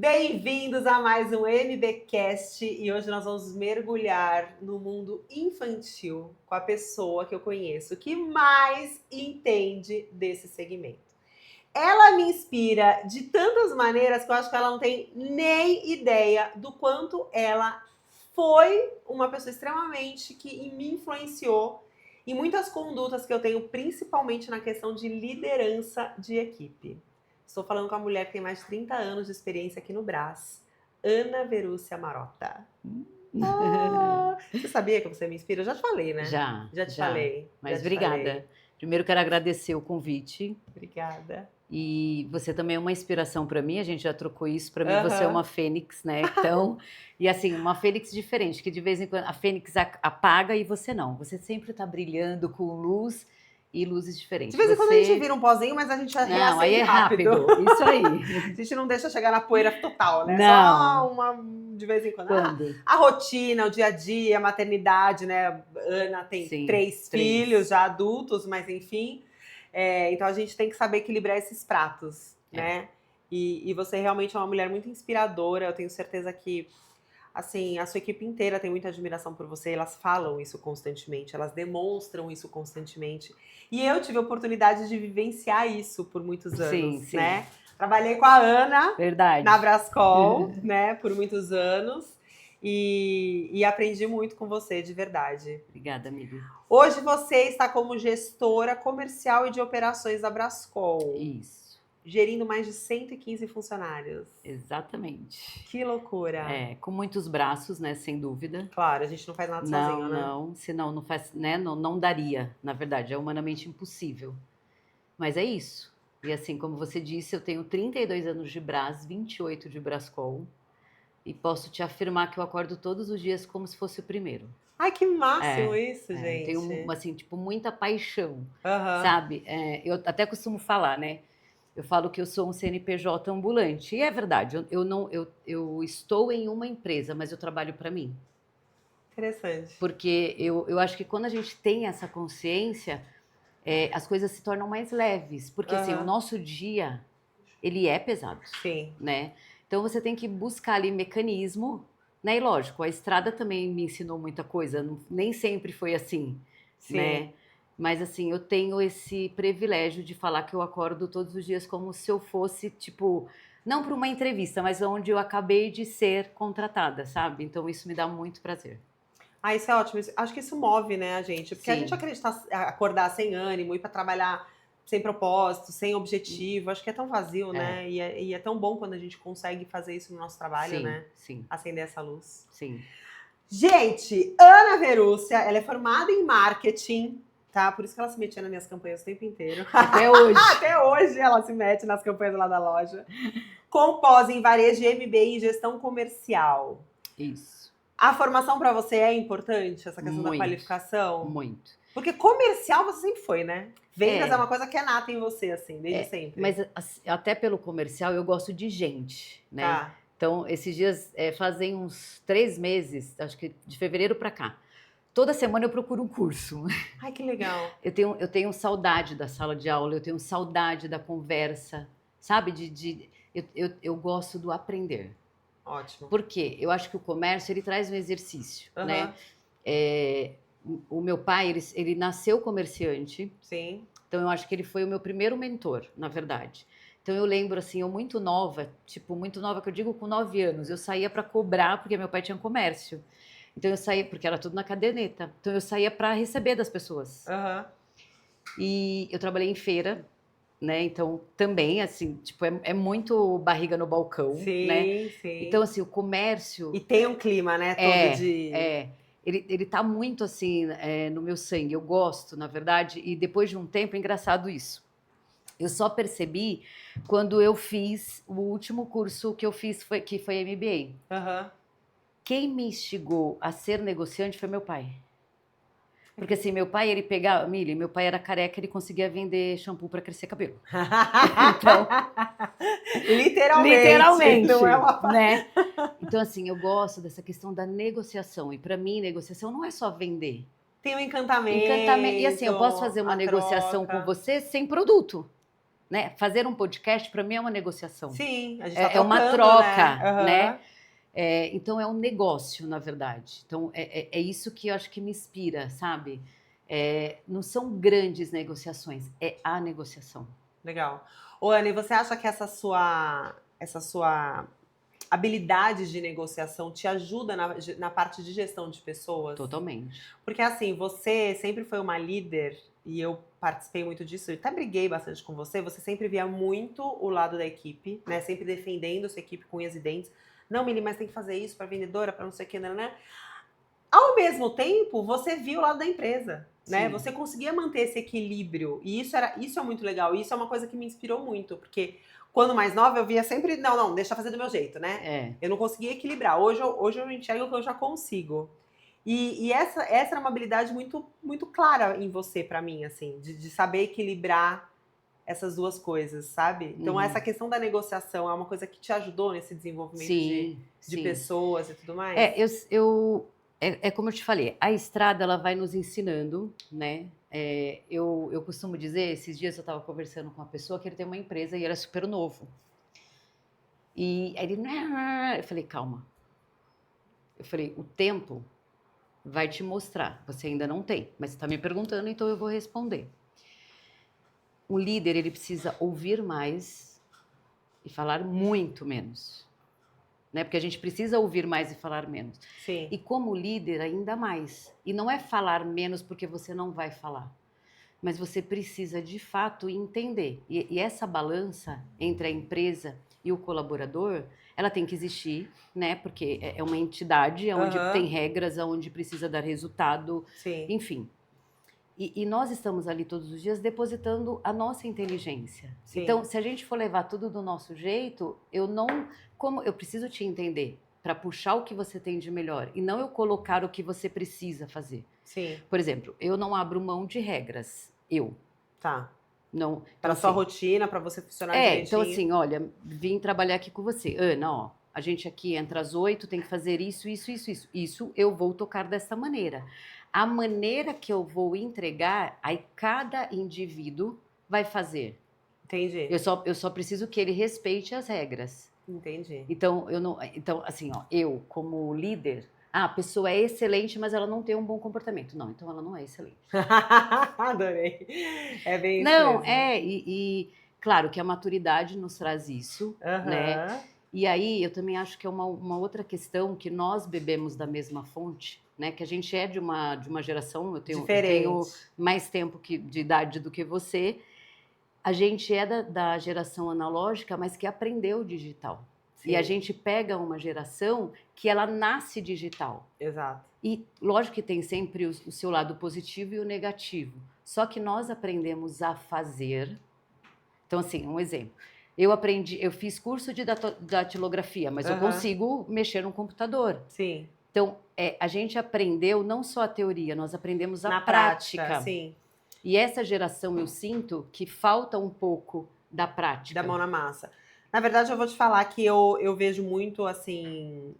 Bem-vindos a mais um MBcast e hoje nós vamos mergulhar no mundo infantil com a pessoa que eu conheço que mais entende desse segmento. Ela me inspira de tantas maneiras que eu acho que ela não tem nem ideia do quanto ela foi uma pessoa extremamente que me influenciou em muitas condutas que eu tenho, principalmente na questão de liderança de equipe. Estou falando com a mulher que tem mais de 30 anos de experiência aqui no Brás, Ana Verúcia Marota. Você sabia que você me inspira? Eu já te falei, né? Já te falei. Mas obrigada. Primeiro quero agradecer o convite. Obrigada. E você também é uma inspiração para mim, a gente já trocou isso. Para mim você é uma fênix, né? Então, e assim, uma fênix diferente, que de vez em quando a fênix apaga e você não. Você sempre está brilhando com luz e luzes diferentes. De vez em quando a gente vira um pozinho, mas a gente Não, aí é rápido. Isso aí. A gente não deixa chegar na poeira total, né? Não. Só uma de vez em quando. Quando? A rotina, o dia a dia, a maternidade, né? Ana tem três filhos já adultos, mas enfim. Então a gente tem que saber equilibrar esses pratos, né? E você realmente é uma mulher muito inspiradora. Eu tenho certeza que assim, a sua equipe inteira tem muita admiração por você, elas falam isso constantemente, elas demonstram isso constantemente. E eu tive a oportunidade de vivenciar isso por muitos anos, né? Trabalhei com a Ana na Brascol, né, por muitos anos. E aprendi muito com você, de verdade. Obrigada, amiga. Hoje você está como gestora comercial e de operações da Brascol. Isso. Gerindo mais de 115 funcionários. Exatamente. Que loucura. Com muitos braços, né, sem dúvida. Claro, a gente não faz nada sozinho, né? Não, senão não faz, né, não daria, na verdade, é humanamente impossível. Mas é isso. E assim, como você disse, eu tenho 32 anos de Brás, 28 de Brascol, e posso te afirmar que eu acordo todos os dias como se fosse o primeiro. Ai, que máximo isso, gente. Eu tenho, assim, tipo, muita paixão, sabe? Eu até costumo falar, né? Eu falo que eu sou um CNPJ ambulante. E é verdade, eu estou em uma empresa, mas eu trabalho para mim. Interessante. Porque eu acho que quando a gente tem essa consciência, as coisas se tornam mais leves. Porque assim, o nosso dia, ele é pesado. Sim. Né? Então você tem que buscar ali mecanismo, né? E lógico, a estrada também me ensinou muita coisa. Nem sempre foi assim, Sim. Né? Mas assim, eu tenho esse privilégio de falar que eu acordo todos os dias como se eu fosse, tipo, não para uma entrevista, mas onde eu acabei de ser contratada, sabe? Então isso me dá muito prazer. Ah, isso é ótimo. Acho que isso move, né, a gente? Porque a gente acordar sem ânimo, ir para trabalhar sem propósito, sem objetivo, acho que é tão vazio, né? E é tão bom quando a gente consegue fazer isso no nosso trabalho, né? Sim. Acender essa luz. Sim. Gente, Ana Verúcia, ela é formada em marketing, tá? Por isso que ela se metia nas minhas campanhas o tempo inteiro. Até hoje. Até hoje ela se mete nas campanhas lá da loja. Com pós em varejo e MBA em gestão comercial. Isso. A formação para você é importante, essa questão da qualificação? Muito. Porque comercial você sempre foi, né? Vendas é uma coisa que é nata em você, assim, desde sempre. Mas até pelo comercial eu gosto de gente, né? Tá. Então, esses dias fazem uns 3 meses, acho que de fevereiro para cá. Toda semana eu procuro um curso. Ai, que legal. Eu tenho saudade da sala de aula, eu tenho saudade da conversa, sabe? Eu gosto do aprender. Ótimo. Por quê? Eu acho que o comércio, ele traz um exercício, né? O meu pai, ele nasceu comerciante. Sim. Então, eu acho que ele foi o meu primeiro mentor, na verdade. Então, eu lembro, assim, eu muito nova, muito nova, que eu digo com 9 anos, eu saía para cobrar, porque meu pai tinha comércio. Então, eu saía, porque era tudo na caderneta. Então, eu saía para receber das pessoas. E eu trabalhei em feira, né? Então, também, assim, tipo, é muito barriga no balcão, né? Sim. Então, assim, o comércio... E tem um clima, né? Todo de... Ele tá muito, assim, no meu sangue. Eu gosto, na verdade. E depois de um tempo, é engraçado isso. Eu só percebi quando eu fiz o último curso que eu fiz, que foi MBA. Quem me instigou a ser negociante foi meu pai. Porque assim, meu pai, ele pegava... Mili, meu pai era careca, ele conseguia vender shampoo para crescer cabelo. Então... Literalmente. Não é uma... né? Então, assim, eu gosto dessa questão da negociação. E para mim, negociação não é só vender. Tem um encantamento. E assim, eu posso fazer uma negociação com você sem produto. né? Fazer um podcast, para mim, é uma negociação. Sim, a gente tá É uma trocando, troca, né? né? Então, é um negócio, na verdade. Então, é isso que eu acho que me inspira, sabe? Não são grandes negociações, é a negociação. Legal. Ô, Anne, você acha que essa sua habilidade de negociação te ajuda na parte de gestão de pessoas? Totalmente. Porque assim, você sempre foi uma líder, e eu participei muito disso, eu até briguei bastante com você sempre via muito o lado da equipe, né? Sempre defendendo sua equipe com unhas e dentes. Não, Mili, mas tem que fazer isso para vendedora, para não sei o que, né? Ao mesmo tempo, você viu o lado da empresa, né? Sim. Você conseguia manter esse equilíbrio. E isso é muito legal. Isso é uma coisa que me inspirou muito, porque quando mais nova eu via sempre, não, deixa eu fazer do meu jeito, né? Eu não conseguia equilibrar. Hoje eu enxergo que eu já consigo. E essa era uma habilidade muito, muito clara em você, pra mim, assim, de saber equilibrar essas duas coisas, sabe? Então, essa questão da negociação é uma coisa que te ajudou nesse desenvolvimento de Sim. pessoas e tudo mais? É como eu te falei, a estrada ela vai nos ensinando, né? Eu costumo dizer, esses dias eu estava conversando com uma pessoa que ele tem uma empresa e era super novo. E aí ele, eu falei, calma. Eu falei, o tempo vai te mostrar. Você ainda não tem, mas você está me perguntando, então eu vou responder. O líder, ele precisa ouvir mais e falar muito menos. Né? Porque a gente precisa ouvir mais e falar menos. Sim. E como líder, ainda mais. E não é falar menos porque você não vai falar. Mas você precisa, de fato, entender. E essa balança entre a empresa e o colaborador, ela tem que existir, né? Porque é uma entidade onde tem regras, onde precisa dar resultado, Sim. enfim. E nós estamos ali todos os dias depositando a nossa inteligência. Sim. Então, se a gente for levar tudo do nosso jeito, eu preciso te entender para puxar o que você tem de melhor e não eu colocar o que você precisa fazer. Sim. Por exemplo, eu não abro mão de regras. Tá. Não. Para Então, sua assim, rotina, para você funcionar direitinho. Então assim, olha, vim trabalhar aqui com você. Ana, ó, a gente aqui entra às 8, tem que fazer isso. Isso eu vou tocar dessa maneira. A maneira que eu vou entregar, aí cada indivíduo vai fazer. Entendi. Eu só preciso que ele respeite as regras. Entendi. Então, assim, ó, eu como líder, a pessoa é excelente, mas ela não tem um bom comportamento. Não, então ela não é excelente. Adorei. É bem isso Não, mesmo. Claro que a maturidade nos traz isso, né? E aí eu também acho que é uma outra questão que nós bebemos da mesma fonte, né? Que a gente é de uma geração, eu tenho mais tempo de idade do que você. A gente é da geração analógica, mas que aprendeu digital. Sim. E a gente pega uma geração que ela nasce digital. Exato. E lógico que tem sempre o seu lado positivo e o negativo. Só que nós aprendemos a fazer. Então, assim, um exemplo. Eu fiz curso de datilografia, mas eu consigo mexer no computador. Sim. Então, a gente aprendeu não só a teoria, nós aprendemos a Na prática. Sim. E essa geração, eu sinto que falta um pouco da prática. Da mão na massa. Na verdade, eu vou te falar que eu vejo muito, assim,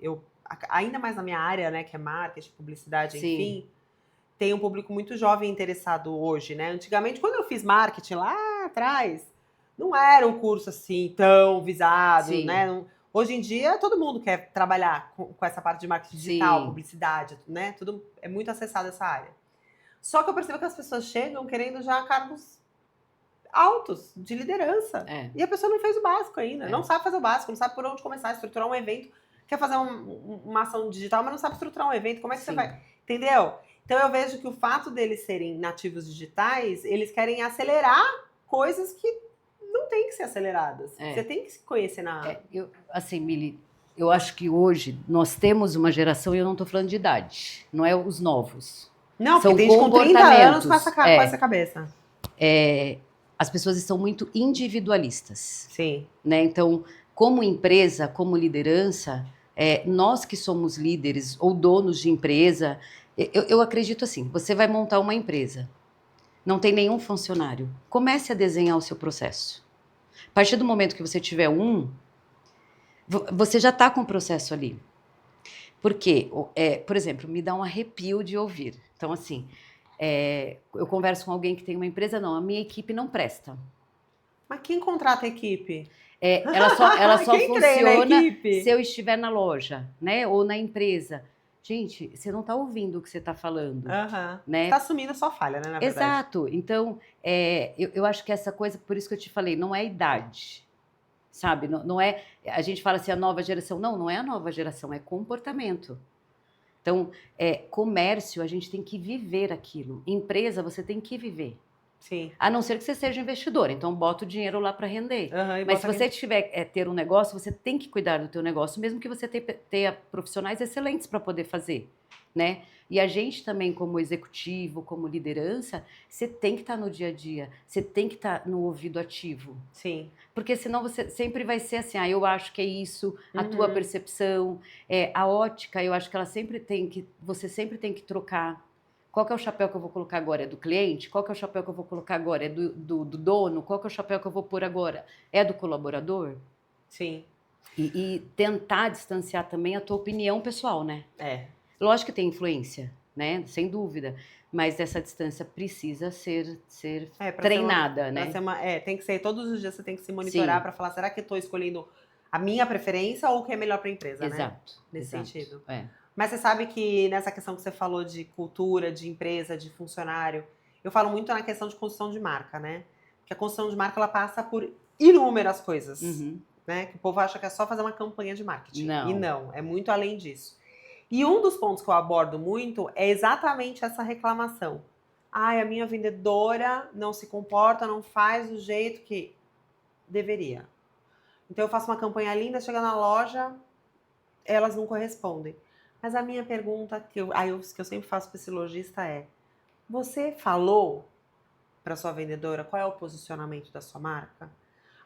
ainda mais na minha área, né, que é marketing, publicidade, enfim, tem um público muito jovem interessado hoje, né? Antigamente, quando eu fiz marketing lá atrás, não era um curso assim tão visado, né? Hoje em dia, todo mundo quer trabalhar com essa parte de marketing digital, publicidade, né? Tudo é muito acessado essa área. Só que eu percebo que as pessoas chegam querendo já cargos altos, de liderança. E a pessoa não fez o básico ainda. Não sabe fazer o básico, não sabe por onde começar, estruturar um evento. Quer fazer uma ação digital, mas não sabe estruturar um evento. Como é que você vai? Entendeu? Então eu vejo que o fato deles serem nativos digitais, eles querem acelerar coisas que não tem que ser aceleradas. Você tem que se conhecer assim, Mili, eu acho que hoje nós temos uma geração, e eu não estou falando de idade, não é os novos. Não, porque tem gente com 30 anos com essa cabeça. As pessoas estão muito individualistas. Sim. Né? Então, como empresa, como liderança, nós que somos líderes ou donos de empresa, eu acredito assim, você vai montar uma empresa, não tem nenhum funcionário, comece a desenhar o seu processo. A partir do momento que você tiver você já está com o processo ali. Porque, por exemplo, me dá um arrepio de ouvir. Então, assim, eu converso com alguém que tem uma empresa, não, a minha equipe não presta. Mas quem contrata a equipe? Ela só Quem treina a funciona equipe? se eu estiver na loja, né? Ou na empresa. Gente, você não está ouvindo o que você está falando, Aham. Você né? tá assumindo sua falha, né, na verdade. Exato. Então, eu acho que essa coisa, por isso que eu te falei, não é idade, sabe? Não é. A gente fala assim, a nova geração. Não, não é a nova geração, é comportamento. Então, comércio, a gente tem que viver aquilo. Empresa, você tem que viver. Sim. A não ser que você seja investidor, então bota o dinheiro lá para render. Aham, e Mas se bota você quem- tiver ter um negócio, você tem que cuidar do teu negócio, mesmo que você tenha profissionais excelentes para poder fazer, né? E a gente também, como executivo, como liderança, você tem que estar no dia a dia, você tem que estar no ouvido ativo. Sim. Porque senão você sempre vai ser assim, eu acho que é isso, a tua Uhum. percepção, a ótica, eu acho que você sempre tem que trocar. Qual que é o chapéu que eu vou colocar agora? É do cliente? Qual que é o chapéu que eu vou colocar agora? É do dono? Qual que é o chapéu que eu vou pôr agora? É do colaborador? Sim. E tentar distanciar também a tua opinião pessoal, né? É. Lógico que tem influência, né? Sem dúvida. Mas essa distância precisa ser Pra treinada, pra né? ser uma, tem que ser todos os dias você tem que se monitorar Sim, para falar, será que eu tô escolhendo a minha preferência ou o que é melhor para a empresa, né? exato. Nesse Exato. sentido. É. Mas você sabe que nessa questão que você falou de cultura, de empresa, de funcionário, eu falo muito na questão de construção de marca, né? Porque a construção de marca ela passa por inúmeras coisas, Uhum. né? Que o povo acha que é só fazer uma campanha de marketing. E Não. não, é muito além disso. E um dos pontos que eu abordo muito é exatamente essa reclamação. Ai, a minha vendedora não se comporta, não faz do jeito que deveria. Então eu faço uma campanha linda, chega na loja, elas não correspondem. Mas a minha pergunta que eu sempre faço para esse lojista é: você falou para sua vendedora qual é o posicionamento da sua marca?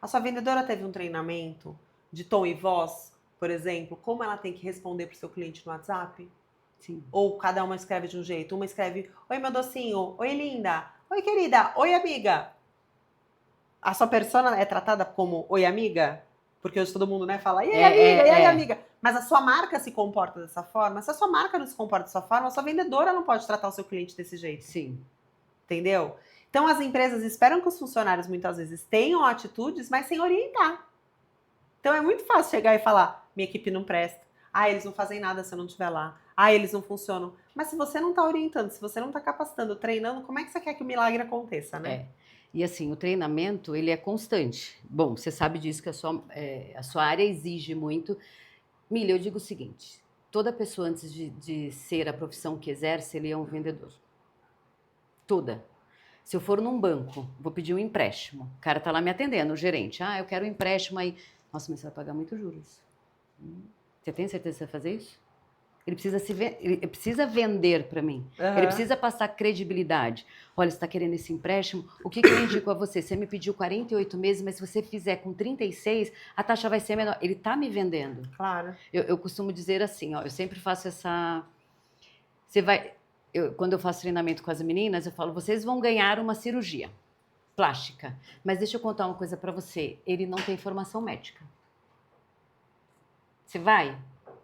A sua vendedora teve um treinamento de tom e voz, por exemplo, como ela tem que responder para o seu cliente no WhatsApp? Sim. Ou cada uma escreve de um jeito? Uma escreve: oi, meu docinho, oi, linda, oi, querida, oi, amiga. A sua persona é tratada como oi, amiga? Porque hoje todo mundo, né, fala, e aí, amiga, e aí, amiga? Mas a sua marca se comporta dessa forma? Se a sua marca não se comporta dessa forma, a sua vendedora não pode tratar o seu cliente desse jeito. Sim. Entendeu? Então as empresas esperam que os funcionários muitas vezes tenham atitudes, mas sem orientar. Então é muito fácil chegar e falar, minha equipe não presta. Ah, eles não fazem nada se eu não estiver lá. Ah, eles não funcionam. Mas se você não está orientando, se você não está capacitando, treinando, como é que você quer que o milagre aconteça, né? E assim, o treinamento, ele é constante. Bom, você sabe disso que a sua área exige muito. Milha, eu digo o seguinte, toda pessoa antes de ser a profissão que exerce, ele é um vendedor. Toda. Se eu for num banco, vou pedir um empréstimo. O cara tá lá me atendendo, o gerente. Ah, eu quero um empréstimo aí. Nossa, mas você vai pagar muito juros. Você tem certeza que você vai fazer isso? Ele precisa vender para mim. Uhum. Ele precisa passar credibilidade. Olha, você está querendo esse empréstimo? O que eu indico a você? Você me pediu 48 meses, mas se você fizer com 36, a taxa vai ser menor. Ele está me vendendo. Claro. Eu costumo dizer assim, ó, eu sempre faço essa... Quando eu faço treinamento com as meninas, eu falo, vocês vão ganhar uma cirurgia plástica. Mas deixa eu contar uma coisa para você. Ele não tem formação médica. Você vai?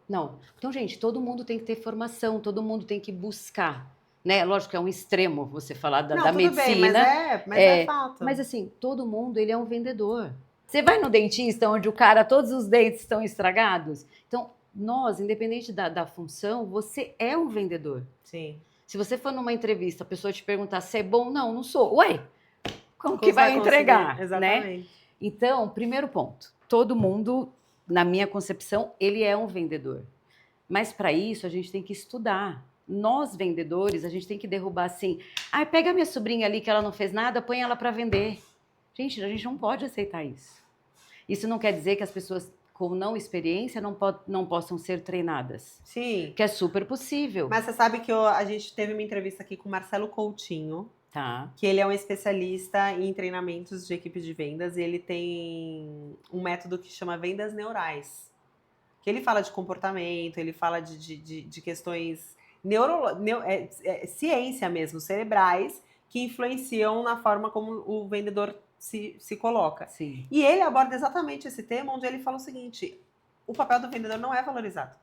Não. Então, gente, todo mundo tem que ter formação, todo mundo tem que buscar, né? Lógico que é um extremo você falar da Tudo medicina. bem, mas é fato. Mas assim, todo mundo, ele é um vendedor. Você vai no dentista onde todos os dentes estão estragados? Então, nós, independente da função, você é um vendedor. Sim. Se você for numa entrevista, a pessoa te perguntar se é bom, não sou. Ué, como que Você vai conseguir? entregar, Exatamente. né? Então, primeiro ponto, todo mundo, na minha concepção, ele é um vendedor. Mas para isso a gente tem que estudar. Nós, vendedores, a gente tem que derrubar assim, pega minha sobrinha ali que ela não fez nada, põe ela para vender. Gente, a gente não pode aceitar isso. Isso não quer dizer que as pessoas com não experiência não possam ser treinadas. Sim. Que é super possível. Mas você sabe que a gente teve uma entrevista aqui com o Marcelo Coutinho, Tá. que ele é um especialista em treinamentos de equipe de vendas e ele tem um método que chama vendas neurais. Que ele fala de comportamento, ele fala de questões ciência mesmo, cerebrais, que influenciam na forma como o vendedor se coloca. Sim. E ele aborda exatamente esse tema, onde ele fala o seguinte: o papel do vendedor não é valorizado.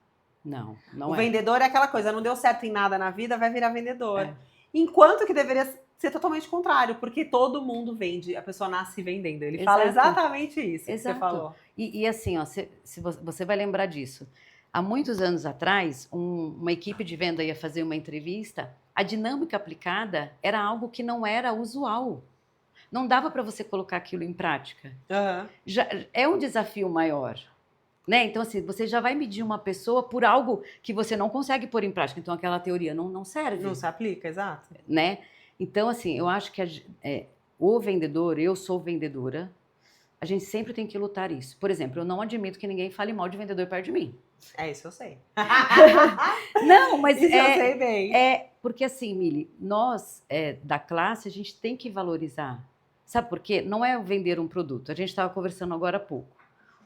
Não O é. vendedor é aquela coisa, não deu certo em nada na vida, vai virar vendedor. Enquanto que deveria ser totalmente contrário, porque todo mundo vende, a pessoa nasce vendendo. Ele fala Exato. exatamente isso que você Exato. falou. E assim, ó, se você vai lembrar disso. Há muitos anos atrás, uma equipe de venda ia fazer uma entrevista, a dinâmica aplicada era algo que não era usual. Não dava para você colocar aquilo em prática. Aham. Já é um desafio maior, né? Então, assim, você já vai medir uma pessoa por algo que você não consegue pôr em prática. Então, aquela teoria não serve, Não se aplica, exato. né? Então, assim, eu acho que o vendedor, eu sou vendedora, a gente sempre tem que lutar isso. Por exemplo, eu não admito que ninguém fale mal de vendedor perto de mim. É isso, eu sei. Não, mas Isso eu sei bem. porque assim, Mili, nós da classe, a gente tem que valorizar. Sabe por quê? Não é vender um produto. A gente estava conversando agora há pouco.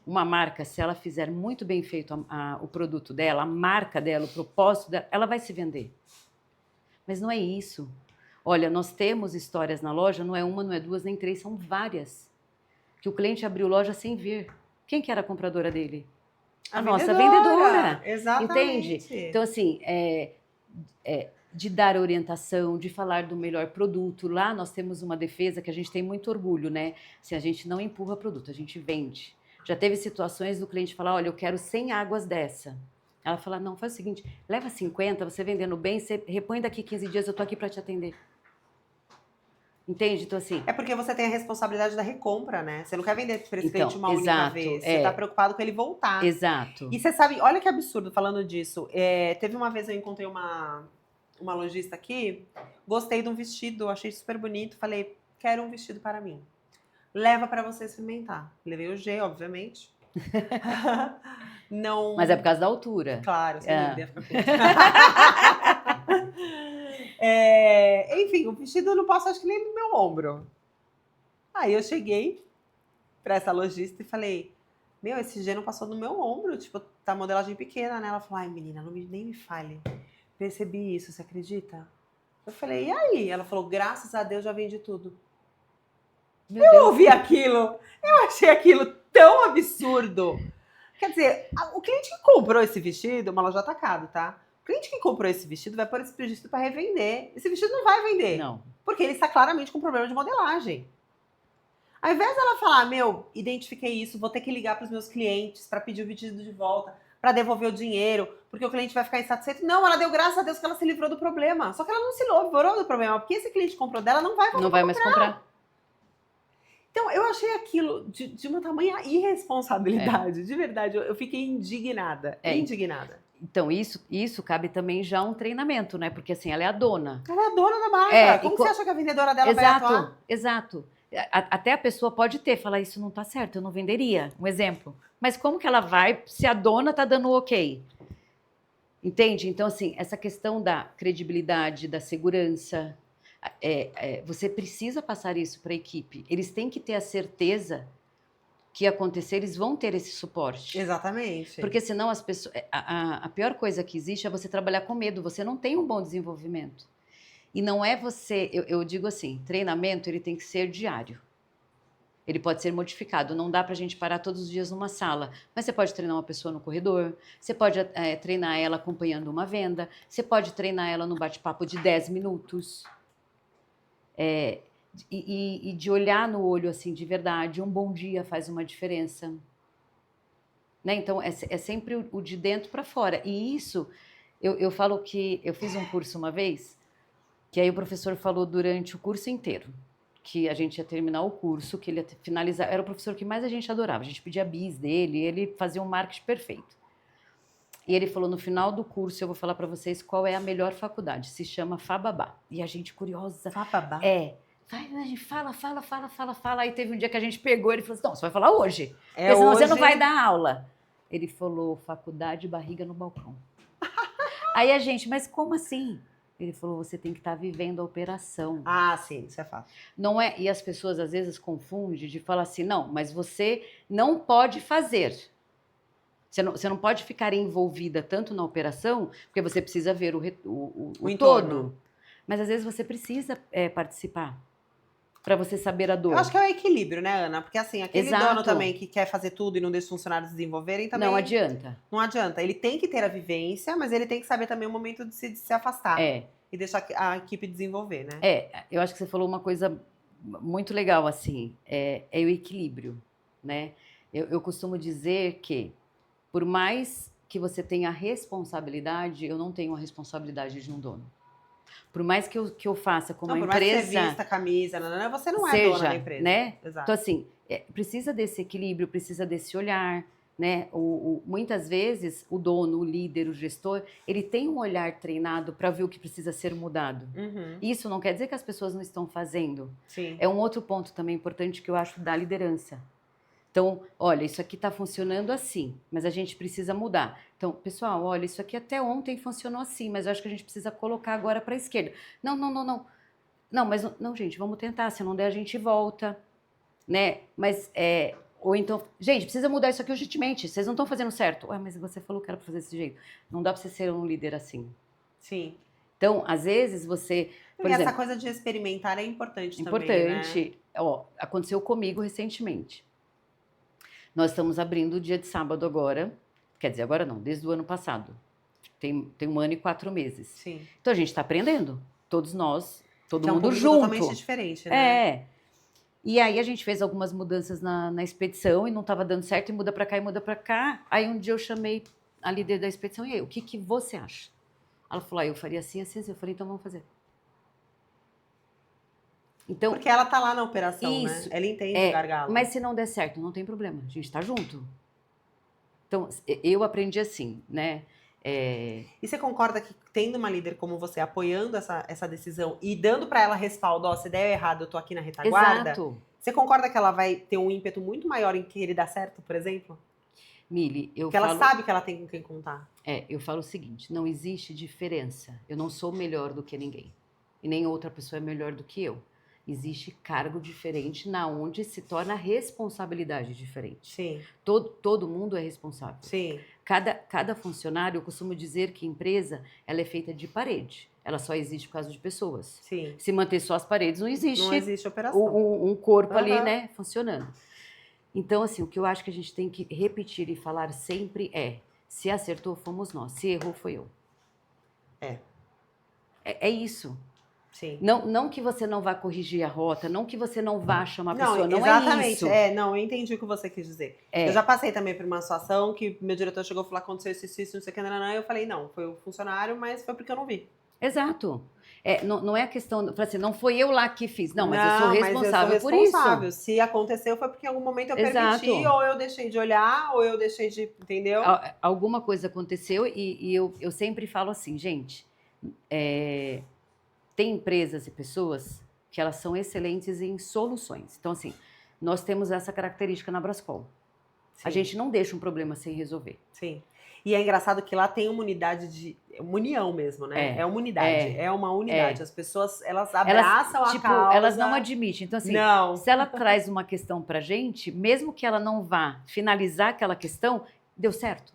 Uma marca, se ela fizer muito bem feito o produto dela, a marca dela, o propósito dela, ela vai se vender. Mas não é isso. Olha, nós temos histórias na loja, não é uma, não é duas, nem três, são várias. Que o cliente abriu loja sem ver. Quem que era a compradora dele? A nossa vendedora. Exatamente. Entende? Então, assim, de dar orientação, de falar do melhor produto. Lá nós temos uma defesa que a gente tem muito orgulho, né? Assim, a gente não empurra produto, a gente vende. Já teve situações do cliente falar, olha, eu quero 100 águas dessa. Ela fala, não, faz o seguinte, leva 50, você vendendo bem, você repõe daqui 15 dias, eu tô aqui para te atender. Entende? Então, assim... É porque você tem a responsabilidade da recompra, né? Você não quer vender para esse Então, cliente uma única exato, vez. Você tá preocupado com ele voltar. Exato. E você sabe, olha que absurdo falando disso. Teve uma vez eu encontrei uma lojista aqui, gostei de um vestido, achei super bonito, falei, quero um vestido para mim. Leva para você experimentar. Levei o G, obviamente. Não... Mas é por causa da altura. Claro, sem dúvida, ia ficar curto. Enfim, o vestido eu não posso, acho que nem no meu ombro. Aí eu cheguei pra essa lojista e falei, meu, esse G não passou no meu ombro, tipo, tá modelagem pequena, né? Ela falou, ai menina, nem me fale. Percebi isso, você acredita? Eu falei, e aí? Ela falou, graças a Deus já vendi tudo. Eu ouvi aquilo, eu achei aquilo tão absurdo. Quer dizer, o cliente que comprou esse vestido, uma loja atacado, tá? O cliente que comprou esse vestido vai pôr esse vestido para revender. Esse vestido não vai vender. Não. Porque ele está claramente com problema de modelagem. Ao invés dela falar, meu, identifiquei isso, vou ter que ligar para os meus clientes para pedir o vestido de volta, para devolver o dinheiro, porque o cliente vai ficar insatisfeito. Não, ela deu graças a Deus que ela se livrou do problema. Só que ela não se livrou do problema, porque esse cliente comprou dela não vai voltar mais comprar. Então, eu achei aquilo de uma tamanha irresponsabilidade. De verdade, eu fiquei indignada. Indignada. Então, isso cabe também já a um treinamento, né? Porque assim, ela é a dona. Ela é a dona da marca. Como você acha que a vendedora dela vai atuar? Exato. Até a pessoa pode falar, isso não tá certo, eu não venderia. Um exemplo. Mas como que ela vai se a dona tá dando ok? Entende? Então, assim, essa questão da credibilidade, da segurança, você precisa passar isso para a equipe. Eles têm que ter a certeza que acontecer, eles vão ter esse suporte. Exatamente. Porque senão as pessoas... A pior coisa que existe é você trabalhar com medo. Você não tem um bom desenvolvimento. E não é você... Eu digo assim, treinamento ele tem que ser diário. Ele pode ser modificado. Não dá para a gente parar todos os dias numa sala. Mas você pode treinar uma pessoa no corredor. Você pode treinar ela acompanhando uma venda. Você pode treinar ela no bate-papo de 10 minutos. E de olhar no olho assim de verdade, um bom dia faz uma diferença, né? Então é sempre o de dentro para fora. E isso eu falo que eu fiz um curso uma vez que aí o professor falou durante o curso inteiro que a gente ia terminar o curso, que ele ia finalizar. Era o professor que mais a gente adorava. A gente pedia bis dele, ele fazia um marketing perfeito. E ele falou, no final do curso, eu vou falar para vocês qual é a melhor faculdade. Se chama Fababá. E a gente curiosa. Fababá? A gente fala. Aí teve um dia que a gente pegou, ele falou assim, não, você vai falar hoje. Porque senão hoje... você não vai dar aula. Ele falou, faculdade barriga no balcão. Aí a gente, mas como assim? Ele falou, você tem que estar vivendo a operação. Ah, sim, isso é fato. Não é, e as pessoas às vezes confundem de falar assim, não, mas você não pode fazer. Você não pode ficar envolvida tanto na operação, porque você precisa ver o todo. Mas às vezes você precisa participar, para você saber a dor. Eu acho que é o equilíbrio, né, Ana? Porque assim, aquele dono também que quer fazer tudo e não deixa os funcionários desenvolverem também... Não adianta. Não adianta. Ele tem que ter a vivência, mas ele tem que saber também o momento de se afastar. e deixar a equipe desenvolver, né? Eu acho que você falou uma coisa muito legal, assim, é o equilíbrio, né? Eu costumo dizer que, por mais que você tenha responsabilidade, eu não tenho a responsabilidade de um dono. Por mais que eu faça como Não, a por mais que você empresa vista a camisa, nanana, você não é dona da seja, empresa. né? Então, Exato. assim, precisa desse equilíbrio, precisa desse olhar, né? Muitas vezes, o dono, o líder, o gestor, ele tem um olhar treinado para ver o que precisa ser mudado. Uhum. Isso não quer dizer que as pessoas não estão fazendo. Sim. É um outro ponto também importante que eu acho da liderança. Então, olha, isso aqui está funcionando assim, mas a gente precisa mudar. Então, pessoal, olha, isso aqui até ontem funcionou assim, mas eu acho que a gente precisa colocar agora para a esquerda. Não, não, não, não. Não, mas não, gente, vamos tentar. Se não der, a gente volta, né? Mas ou então, gente, precisa mudar isso aqui urgentemente. Vocês não estão fazendo certo. Ué, mas você falou que era para fazer desse jeito. Não dá para você ser um líder assim. Sim. Então, às vezes você, por E essa exemplo, coisa de experimentar é importante também, né? importante. Ó, aconteceu comigo recentemente. Nós estamos abrindo o dia de sábado agora. Quer dizer, agora não, desde o ano passado. Tem 1 ano e 4 meses. Sim. Então a gente está aprendendo. Todos nós, todo Que é um mundo público junto. totalmente diferente, né? É. E aí a gente fez algumas mudanças na expedição e não estava dando certo, e muda para cá e muda para cá. Aí um dia eu chamei a líder da expedição, e aí, o que você acha? Ela falou, eu faria assim, assim, assim. Eu falei, então vamos fazer. Então, Porque ela tá lá na operação, isso, né? Ela entende o gargalo. mas se não der certo, não tem problema, a gente está junto. Então, eu aprendi assim, né? E você concorda que tendo uma líder como você apoiando essa decisão e dando pra ela respaldo, ó, se der errado, eu tô aqui na retaguarda, Exato. você concorda que ela vai ter um ímpeto muito maior em querer dar certo, por exemplo? Mili, Porque ela sabe que ela tem com quem contar. eu falo o seguinte, não existe diferença. Eu não sou melhor do que ninguém. E nem outra pessoa é melhor do que eu. Existe cargo diferente na onde se torna responsabilidade diferente. Sim, Todo mundo é responsável. sim, Cada funcionário, eu costumo dizer que empresa, ela é feita de parede. Ela só existe por causa de pessoas. sim. Se manter só as paredes, não Não existe existe operação. um corpo ali, Aham. né, funcionando. Então, assim, o que eu acho que a gente tem que repetir e falar sempre se acertou, fomos nós. Se errou, foi eu. É. É isso. Sim. Não que você não vá corrigir a rota, não que você não vá chamar a pessoa, não exatamente. é isso. Não, eu entendi o que você quis dizer. É. Eu já passei também por uma situação que meu diretor chegou e falou, aconteceu isso, não sei o que, nananã, eu falei, não, foi o funcionário, mas foi porque eu não vi. Exato. Não é a questão, assim, não foi eu lá que fiz. Não, mas eu sou responsável por responsável. isso. Se aconteceu, foi porque em algum momento eu Exato. permiti, ou eu deixei de olhar, ou eu deixei de. Entendeu? Alguma coisa aconteceu e eu sempre falo assim, gente, tem empresas e pessoas que elas são excelentes em soluções. Então, assim, nós temos essa característica na Brascol. Sim. A gente não deixa um problema sem resolver. Sim. E é engraçado que lá tem uma unidade uma união mesmo, né? É uma unidade. É uma unidade. As pessoas, elas abraçam a causa. Elas não admitem. Então, assim, se ela traz uma questão pra gente, mesmo que ela não vá finalizar aquela questão, deu certo.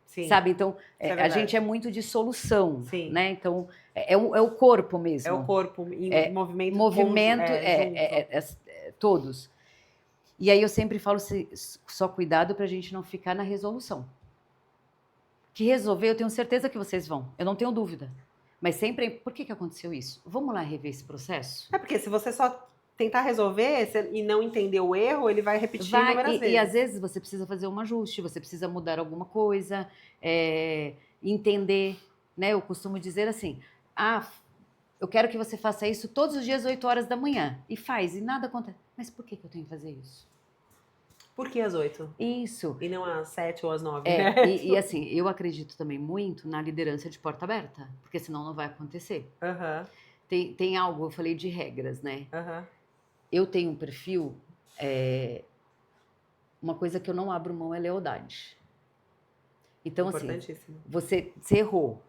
Sim. Sabe? Então, a gente é muito de solução, né? Então, é o corpo mesmo. É o corpo em movimento. Todos. E aí eu sempre falo, só cuidado pra gente não ficar na resolução. Que resolver, eu tenho certeza que vocês vão. Eu não tenho dúvida. Mas sempre, por que aconteceu isso? Vamos lá rever esse processo? É porque se você só tentar resolver e não entender o erro, ele vai repetir inúmeras vezes. E às vezes você precisa fazer um ajuste, você precisa mudar alguma coisa, entender, né? Eu costumo dizer assim, eu quero que você faça isso todos os dias, 8 horas da manhã. E faz, e nada acontece. Mas por que eu tenho que fazer isso? Por que às 8? Isso. E não às 7 ou às 9, né? E assim, eu acredito também muito na liderança de porta aberta, porque senão não vai acontecer. Tem algo, eu falei de regras, né? Eu tenho um perfil, uma coisa que eu não abro mão é lealdade. Então, assim, você errou.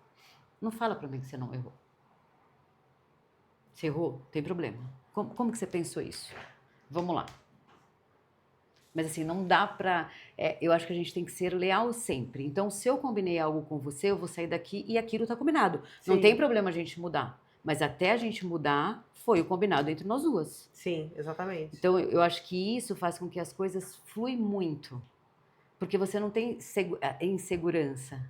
Não fala pra mim que você não errou. Você errou? Tem problema. Como que você pensou isso? Vamos lá. Mas assim, não dá pra... eu acho que a gente tem que ser leal sempre. Então, se eu combinei algo com você, eu vou sair daqui e aquilo tá combinado. Sim. Não tem problema a gente mudar. Mas até a gente mudar, foi o combinado entre nós duas. Sim, exatamente. Então, eu acho que isso faz com que as coisas fluem muito. Porque você não tem insegurança.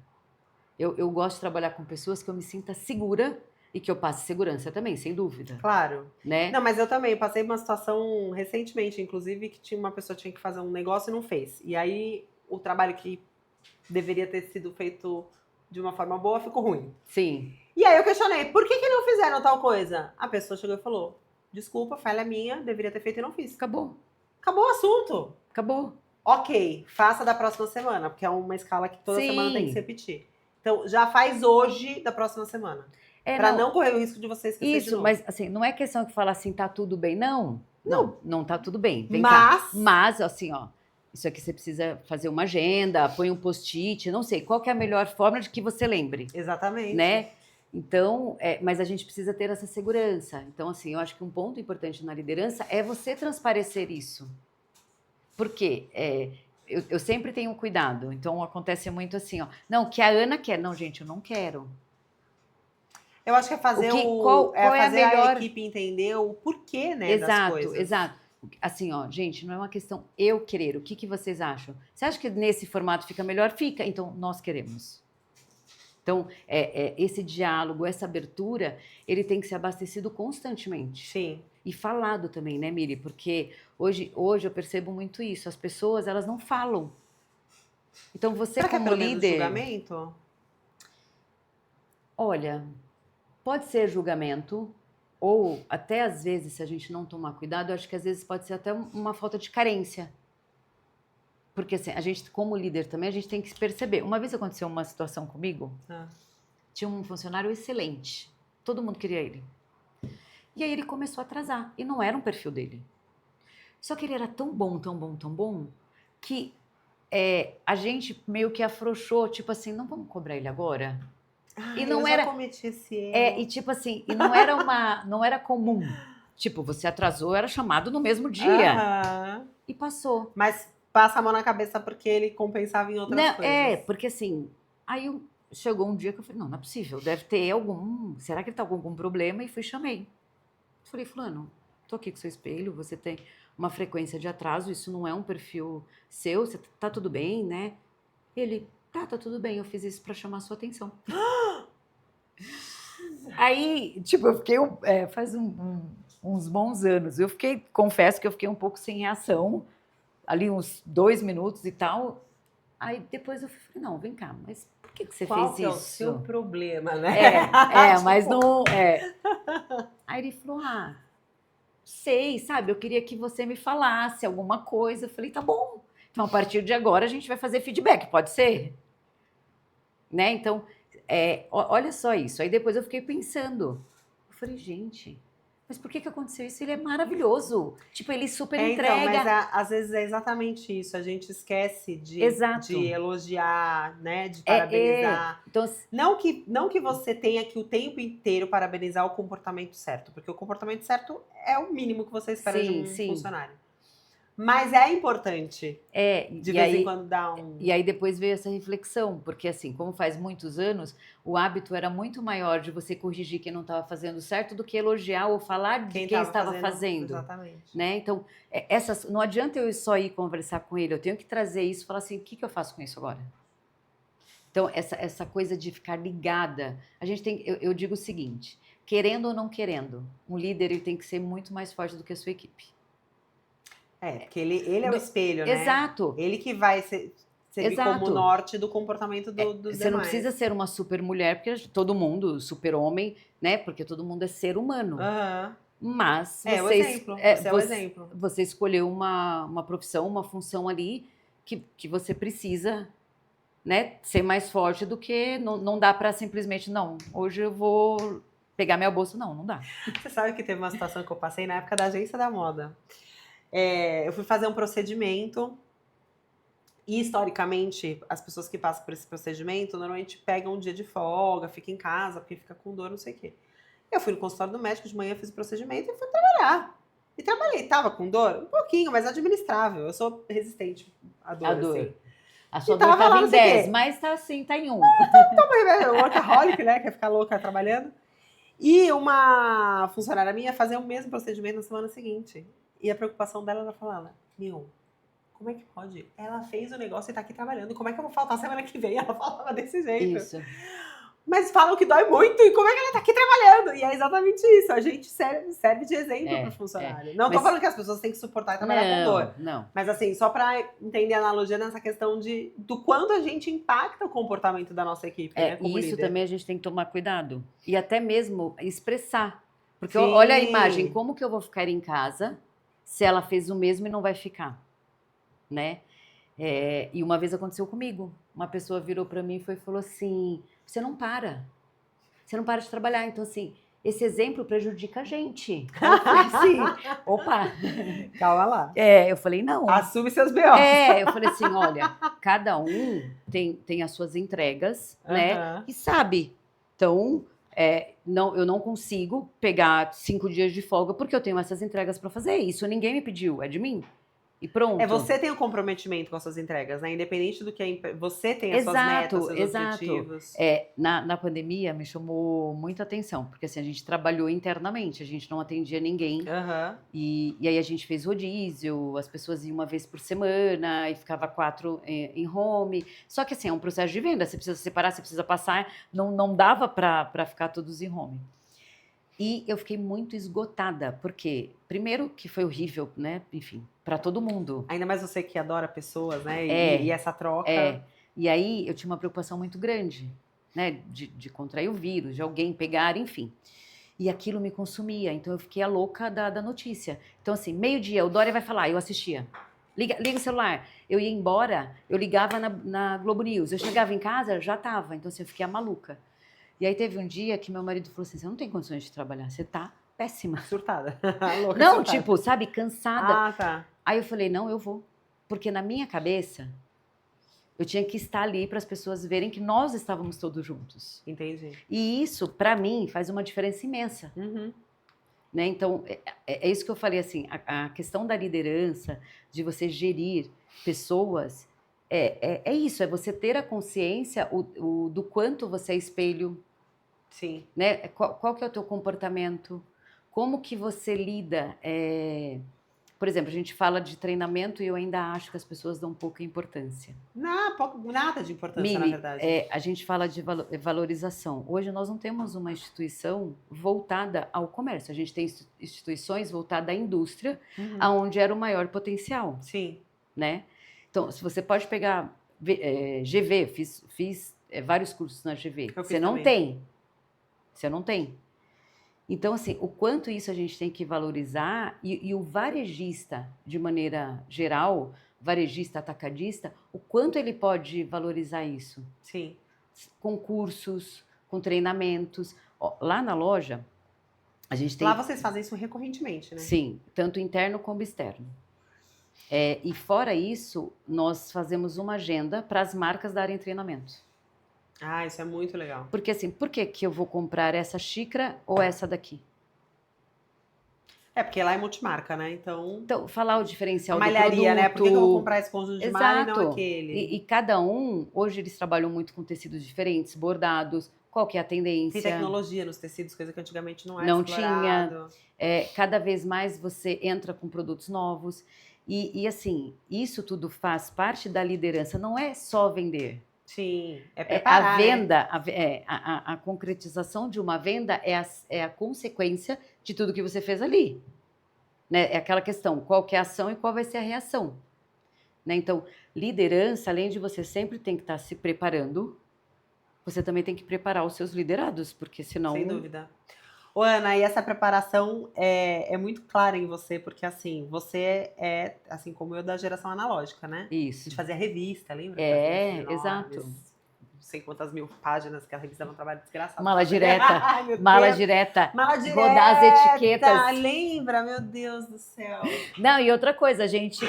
Eu gosto de trabalhar com pessoas que eu me sinta segura e que eu passe segurança também, sem dúvida, Claro. né? Não, mas eu também passei por uma situação recentemente, inclusive, que tinha uma pessoa que tinha que fazer um negócio e não fez. E aí o trabalho que deveria ter sido feito de uma forma boa ficou ruim. Sim, E aí eu questionei, por que não fizeram tal coisa? A pessoa chegou e falou, desculpa, falha minha, deveria ter feito e não fiz. acabou, Acabou o assunto. acabou. Ok, faça da próxima semana, porque é uma escala que toda semana tem que se Sim, repetir. Então, já faz hoje da próxima semana. Pra não não, correr o risco de você esquecer de isso, novo. mas assim, não é questão que fala assim, tá tudo bem, não. Não. Não tá tudo bem, vem cá. Mas, Mas, assim, ó, isso aqui você precisa fazer uma agenda, põe um post-it, não sei, qual que é a melhor forma de que você lembre, exatamente. né? Então, mas a gente precisa ter essa segurança. Então, assim, eu acho que um ponto importante na liderança é você transparecer isso. Por quê? Eu sempre tenho cuidado. Então, acontece muito assim, ó. Não, que a Ana quer. Não, gente, eu não quero. Eu acho que é fazer Qual é a fazer a melhor... equipe entender o porquê, né, das Exato, coisas. exato. Assim, ó, gente, não é uma questão eu querer. O que vocês acham? Você acha que nesse formato fica melhor? Fica. Então, nós queremos. Então, esse diálogo, essa abertura, ele tem que ser abastecido constantemente. Sim. E falado também, né, Miri? Porque hoje eu percebo muito isso. As pessoas, elas não falam. Então, você Será que é como pelo menos líder... julgamento? Olha, pode ser julgamento, ou até às vezes, se a gente não tomar cuidado, eu acho que às vezes pode ser até uma falta de carência. Porque assim, a gente, como líder também, a gente tem que se perceber. Uma vez aconteceu uma situação comigo, tinha um funcionário excelente, todo mundo queria ele. E aí ele começou a atrasar, e não era um perfil dele. Só que ele era tão bom, tão bom, tão bom, que a gente meio que afrouxou, tipo assim, não vamos cobrar ele agora? E não era... cometi esse erro. E tipo assim, e não era comum. Tipo, você atrasou, era chamado no mesmo dia. E passou. Mas passa a mão na cabeça porque ele compensava em outras coisas. Porque assim, aí chegou um dia que eu falei, não é possível, deve ter será que ele tá com algum problema? E fui chamei. Falei, fulano, tô aqui com seu espelho, você tem uma frequência de atraso, isso não é um perfil seu, você tá tudo bem, né? Ele, tá tudo bem, eu fiz isso pra chamar a sua atenção. Aí, tipo, eu fiquei, faz uns bons anos, confesso que eu fiquei um pouco sem reação, ali uns 2 minutos e tal. Aí depois eu falei, não, vem cá, mas por que você Qual fez que é o isso? seu problema, né? Tipo... mas não... Aí ele falou, sei, sabe, eu queria que você me falasse alguma coisa. Eu falei, tá bom. Então, a partir de agora, a gente vai fazer feedback, pode ser? Né? Então, olha só isso. Aí depois eu fiquei pensando. Eu falei, gente, mas por que aconteceu isso? Ele é maravilhoso. Tipo, ele super entrega. Então, mas às vezes é exatamente isso. A gente esquece de elogiar, né? De parabenizar. Então, não que você tenha que o tempo inteiro parabenizar o comportamento certo, porque o comportamento certo é o mínimo que você espera de um funcionário. Mas é importante de vez em quando dar um... E aí depois veio essa reflexão, porque assim, como faz muitos anos, o hábito era muito maior de você corrigir quem não estava fazendo certo do que elogiar ou falar de quem estava fazendo. Exatamente. Né? Então, não adianta eu só ir conversar com ele, eu tenho que trazer isso e falar assim, o que eu faço com isso agora? Então, essa coisa de ficar ligada, a gente tem, eu digo o seguinte, querendo ou não querendo, um líder ele tem que ser muito mais forte do que a sua equipe. Porque ele é o espelho, né? Exato. Ele que vai servir como norte do comportamento dos demais. Você não precisa ser uma super mulher, porque todo mundo, super homem, né? Porque todo mundo é ser humano. Mas o exemplo. Você é o exemplo. Você escolheu uma profissão, uma função ali que você precisa, né, ser mais forte do que não dá para simplesmente, não, hoje eu vou pegar minha bolsa. Não dá. Você sabe que teve uma situação que eu passei na época da agência da moda. Eu fui fazer um procedimento e, historicamente, as pessoas que passam por esse procedimento normalmente pegam um dia de folga, ficam em casa porque fica com dor, não sei o quê. Eu fui no consultório do médico de manhã, fiz o procedimento e fui trabalhar. E trabalhei. Tava com dor? Um pouquinho, mas administrável. Eu sou resistente à dor, assim. A sua dor tava em 10, mas tá assim, tá em 1. Workaholic, né? Quer ficar louca trabalhando. E uma funcionária minha fazia o mesmo procedimento na semana seguinte. E a preocupação dela era falar, como é que pode? Ela fez o negócio e tá aqui trabalhando. Como é que eu vou faltar semana que vem? Ela falava desse jeito. Isso. mas falam que dói muito, e como é que ela tá aqui trabalhando? E é exatamente isso, a gente serve de exemplo pro funcionário. Não tô Mas- falando que as pessoas têm que suportar e trabalhar com dor. Não. Mas assim, só para entender a analogia nessa questão do quanto a gente impacta o comportamento da nossa equipe, né, como E isso líder. também a gente tem que tomar cuidado. E até mesmo expressar. Porque Sim. olha a imagem, como que eu vou ficar em casa se ela fez o mesmo e não vai ficar? Né? E uma vez aconteceu comigo. Uma pessoa virou para mim e falou assim, você não para de trabalhar. Então assim, esse exemplo prejudica a gente. Eu falei assim, opa. Calma lá. Eu falei, não. Assume seus B.O. Eu falei assim, olha, cada um tem as suas entregas, né? E sabe. Então, eu não consigo pegar 5 dias de folga porque eu tenho essas entregas para fazer. Isso ninguém me pediu, é de mim. E pronto. Você tem o comprometimento com as suas entregas, né? Independente do que você tem as suas metas, seus objetivos. Na pandemia me chamou muita atenção, porque assim, a gente trabalhou internamente, a gente não atendia ninguém. E aí a gente fez rodízio, as pessoas iam uma vez por semana e ficava 4 em home. Só que assim, é um processo de venda, você precisa separar, você precisa passar, não dava para ficar todos em home. E eu fiquei muito esgotada, porque, primeiro, que foi horrível, né? Enfim, para todo mundo. Ainda mais você que adora pessoas, né? E essa troca. E aí eu tinha uma preocupação muito grande, né? De contrair o vírus, de alguém pegar, enfim. E aquilo me consumia, então eu fiquei a louca da notícia. Então, assim, meio-dia, o Dória vai falar, eu assistia. Liga o celular. Eu ia embora, eu ligava na Globo News. Eu chegava em casa, já estava. Então, assim, eu fiquei a maluca. E aí teve um dia que meu marido falou assim, você não tem condições de trabalhar, você tá péssima. Surtada. Louca, não, surtada. tipo, sabe, cansada. Tá. Aí eu falei, não, eu vou. Porque na minha cabeça, eu tinha que estar ali para as pessoas verem que nós estávamos todos juntos. Entendi. E isso, para mim, faz uma diferença imensa. Né? Então, é isso que eu falei, assim, a questão da liderança, de você gerir pessoas, é isso, é você ter a consciência do quanto você é espelho. Sim. Né? Qual que é o teu comportamento? Como que você lida? Por exemplo, a gente fala de treinamento e eu ainda acho que as pessoas dão pouca importância. Nada de importância, Mili, na verdade. A gente fala de valorização. Hoje nós não temos uma instituição voltada ao comércio. A gente tem instituições voltadas à indústria, aonde era o maior potencial. Sim. Né? Então, se você pode pegar GV, fiz vários cursos na GV. Você não tem. Você não tem. Então, assim, o quanto isso a gente tem que valorizar e o varejista, de maneira geral, varejista, atacadista, o quanto ele pode valorizar isso? Sim. Com cursos, com treinamentos. Lá na loja, a gente tem... Lá vocês fazem isso recorrentemente, né? Sim, tanto interno como externo. E fora isso, nós fazemos uma agenda para as marcas darem treinamento. Isso é muito legal. Porque assim, por que eu vou comprar essa xícara ou essa daqui? Porque lá é multimarca, né? Então falar o diferencial do malharia, produto. né? Por que eu vou comprar esse conjunto de malha e não aquele? E cada um, hoje eles trabalham muito com tecidos diferentes, bordados. Qual que é a tendência? Tem tecnologia nos tecidos, coisa que antigamente não era não explorado. Tinha. Cada vez mais você entra com produtos novos. E assim, isso tudo faz parte da liderança. Não é só vender. Sim, preparar, a venda, né? a concretização de uma venda é a consequência de tudo que você fez ali. Né? É aquela questão, qual que é a ação e qual vai ser a reação. Né? Então, liderança, além de você sempre tem que estar se preparando, você também tem que preparar os seus liderados, porque senão... Sem dúvida. Ô, Ana, e essa preparação é muito clara em você, porque assim, você é, assim como eu, da geração analógica, né? Isso. A gente fazia revista, lembra? Exato. Não sei quantas mil páginas, que a revista era um trabalho desgraçado. Mala direta. Ai, mala direta. Mala direta. Rodar as etiquetas. Lembra? Meu Deus do céu. Não, e outra coisa, a gente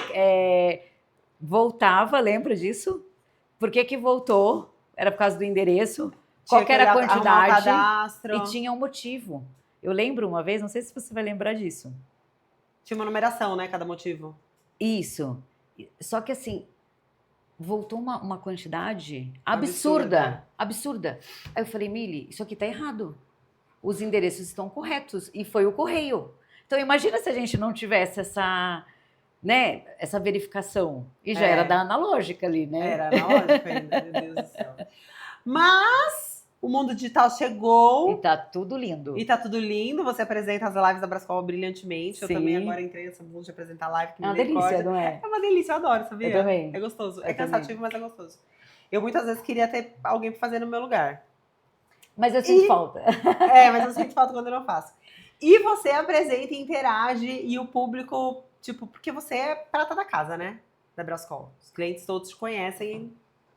voltava, lembra disso? Por que voltou? Era por causa do endereço. Qual que era a quantidade? E tinha um motivo. Eu lembro uma vez, não sei se você vai lembrar disso. Tinha uma numeração, né? Cada motivo. Isso. Só que assim, voltou uma quantidade absurda. Aí eu falei, Mili, isso aqui tá errado. Os endereços estão corretos. E foi o correio. Então imagina se a gente não tivesse essa verificação. E já era da analógica ali, né? Era analógica ainda, meu Deus do céu. Mas O mundo digital chegou. E tá tudo lindo. E tá tudo lindo, você apresenta as lives da Brascol brilhantemente. Sim. Eu também agora entrei nesse mundo de apresentar live, que É uma delícia, não é? É uma delícia, eu adoro, sabia? Eu também. É gostoso. Eu É cansativo, mas é gostoso. Eu muitas vezes queria ter alguém pra fazer no meu lugar. Mas eu sinto falta. Mas eu sinto falta quando eu não faço. E você apresenta e interage, e o público, tipo, porque você é prata da casa, né? Da Brascol. Os clientes todos te conhecem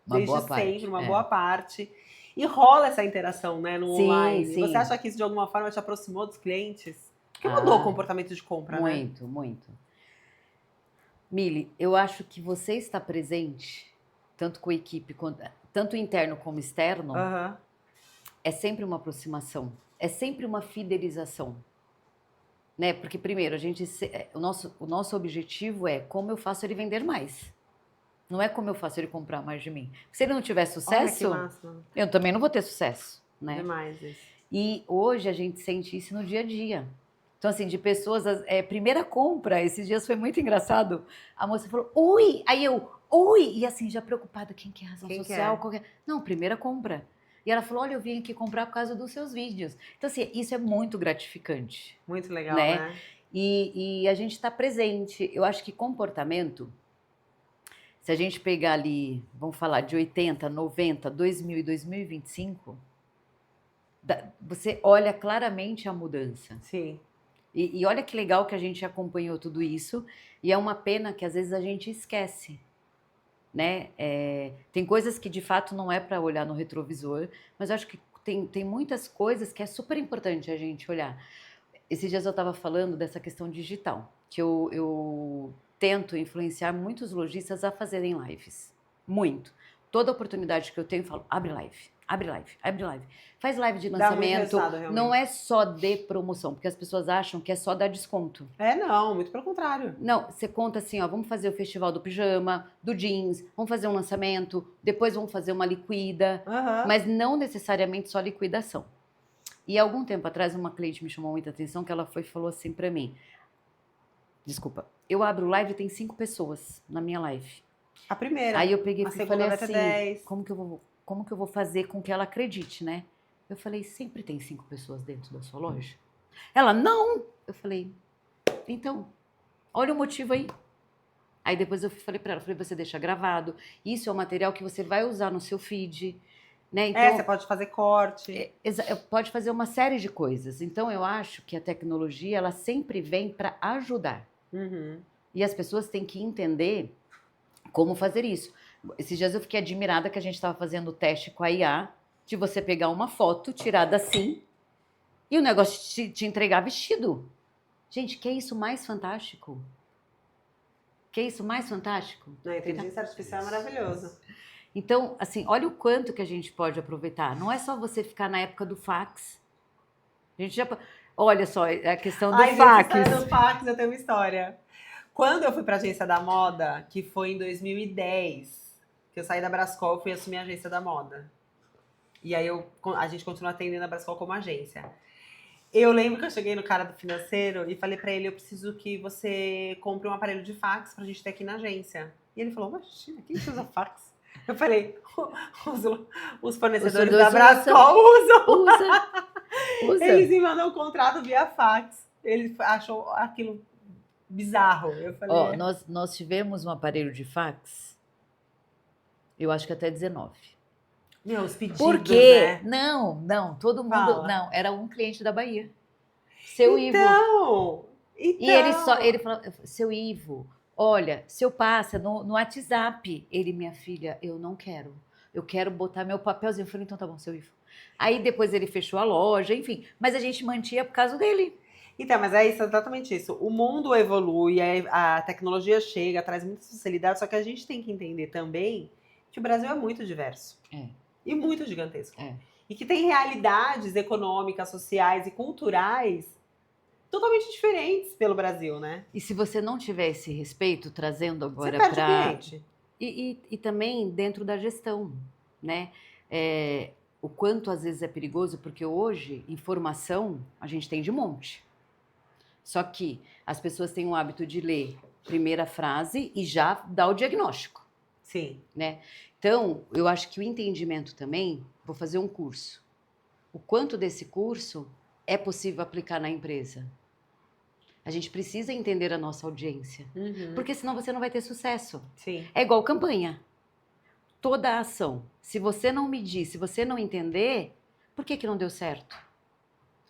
desde sempre, uma boa parte. E rola essa interação, né, no online. Sim. Você acha que isso de alguma forma te aproximou dos clientes? Que mudou o comportamento de compra, né? Muito, muito. Mili, eu acho que você está presente, tanto com a equipe, tanto interno como externo, é sempre uma aproximação, é sempre uma fidelização. Né? Porque, primeiro, o nosso objetivo é como eu faço ele vender mais. Não é como eu faço ele comprar mais de mim. Se ele não tiver sucesso, eu também não vou ter sucesso. Né? Demais isso. E hoje a gente sente isso no dia a dia. Então, assim, de pessoas... primeira compra, esses dias foi muito engraçado. A moça falou, oi! Aí eu, oi! E assim, já preocupada, quem quer razão social? Não, primeira compra. E ela falou, olha, eu vim aqui comprar por causa dos seus vídeos. Então, assim, isso é muito gratificante. Muito legal, né? E a gente está presente. Eu acho que comportamento, se a gente pegar ali, vamos falar de 80, 90, 2000 e 2025, você olha claramente a mudança. Sim. E olha que legal que a gente acompanhou tudo isso. E é uma pena que às vezes a gente esquece. Né? Tem coisas que de fato não é para olhar no retrovisor, mas eu acho que tem muitas coisas que é super importante a gente olhar. Esses dias eu estava falando dessa questão digital, que eu tento influenciar muitos lojistas a fazerem lives. Muito. Toda oportunidade que eu tenho, eu falo, abre live, abre live, abre live. Faz live de lançamento, não é só de promoção, porque as pessoas acham que é só dar desconto. Não, muito pelo contrário. Não, você conta assim, ó, vamos fazer o festival do pijama, do jeans, vamos fazer um lançamento, depois vamos fazer uma liquida, mas não necessariamente só liquidação. E algum tempo atrás, uma cliente me chamou muita atenção, que ela falou assim pra mim, desculpa, eu abro live e tem 5 pessoas na minha live. A primeira. Aí eu peguei e falei assim, 10. como que eu vou fazer com que ela acredite, né? Eu falei, sempre tem 5 pessoas dentro da sua loja? Ela, não! Eu falei, então, olha o motivo aí. Aí depois eu falei pra ela, você deixa gravado, isso é um material que você vai usar no seu feed, né? Então, você pode fazer corte. Pode fazer uma série de coisas. Então, eu acho que a tecnologia, ela sempre vem para ajudar. E as pessoas têm que entender como fazer isso. Esses dias eu fiquei admirada que a gente estava fazendo o teste com a IA, de você pegar uma foto tirada assim, e o negócio te entregar vestido. Gente, que é isso mais fantástico? Que é isso mais fantástico? A inteligência artificial é maravilhoso. Então, assim, olha o quanto que a gente pode aproveitar. Não é só você ficar na época do fax. A gente já... Olha só, a questão do fax. Do fax, eu tenho uma história. Quando eu fui para a agência da moda, que foi em 2010, que eu saí da Brascol e fui assumir a agência da moda. E aí a gente continua atendendo a Brascol como agência. Eu lembro que eu cheguei no cara do financeiro e falei para ele, eu preciso que você compre um aparelho de fax pra gente ter aqui na agência. E ele falou, imagina, quem usa fax? Eu falei, os fornecedores da Brascol usam. Eles me mandam um contrato via fax. Ele achou aquilo bizarro. Eu falei, nós tivemos um aparelho de fax, eu acho que até 19. Os pedidos, por quê? Né? Não, todo mundo... Não, era um cliente da Bahia. Seu Ivo. E ele falou, seu Ivo, olha, se eu passa no WhatsApp, minha filha, eu não quero. Eu quero botar meu papelzinho. Eu falei, então tá bom, seu Ivo. Aí depois ele fechou a loja, enfim. Mas a gente mantinha por causa dele. Então, mas é exatamente isso. O mundo evolui, a tecnologia chega, traz muitas facilidades, só que a gente tem que entender também que o Brasil é muito diverso. E muito gigantesco. E que tem realidades econômicas, sociais e culturais totalmente diferentes pelo Brasil, né? E se você não tiver esse respeito, trazendo agora para... Você perde o cliente. E também dentro da gestão, né? O quanto às vezes é perigoso, porque hoje, informação, a gente tem de monte. Só que as pessoas têm o hábito de ler primeira frase e já dar o diagnóstico. Sim. Né? Então, eu acho que o entendimento também, vou fazer um curso, o quanto desse curso é possível aplicar na empresa. A gente precisa entender a nossa audiência, porque senão você não vai ter sucesso. Sim. É igual campanha. Toda a ação, se você não medir, se você não entender, por que não deu certo?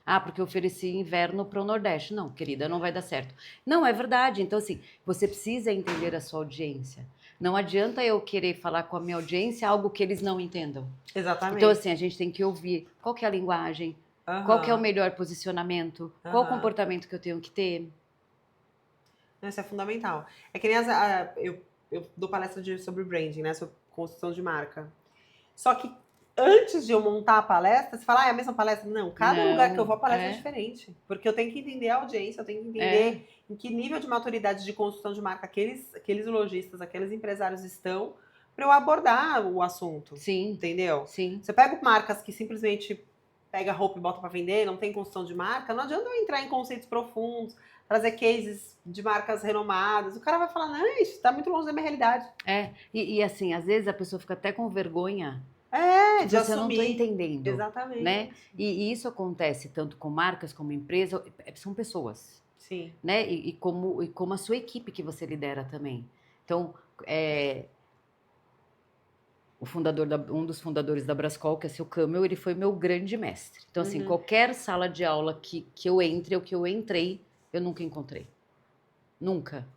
Ah, porque eu ofereci inverno para o Nordeste. Não, querida, não vai dar certo. Não, é verdade. Então, assim, você precisa entender a sua audiência. Não adianta eu querer falar com a minha audiência algo que eles não entendam. Exatamente. Então, assim, a gente tem que ouvir qual que é a linguagem, qual que é o melhor posicionamento, qual o comportamento que eu tenho que ter. Isso é fundamental. É que nem eu dou palestra sobre branding, né? Sobre construção de marca. Só que antes de eu montar a palestra, você fala, é a mesma palestra? Não, cada lugar que eu vou, a palestra é diferente. Porque eu tenho que entender a audiência, eu tenho que entender em que nível de maturidade de construção de marca aqueles lojistas, aqueles empresários estão para eu abordar o assunto. Sim. Entendeu? Sim. Você pega marcas que simplesmente pega roupa e bota para vender, não tem construção de marca, não adianta eu entrar em conceitos profundos, trazer cases de marcas renomadas. O cara vai falar, não, isso tá muito longe da minha realidade. E assim, às vezes a pessoa fica até com vergonha. De você assumir. Não estou entendendo. Exatamente. Né? E isso acontece tanto com marcas como empresa, são pessoas. Sim. Né? E como a sua equipe que você lidera também. Então, um dos fundadores da Brascol, que é seu Camel, ele foi meu grande mestre. Então, assim, qualquer sala de aula que eu entre ou que eu entrei, eu nunca encontrei. Nunca.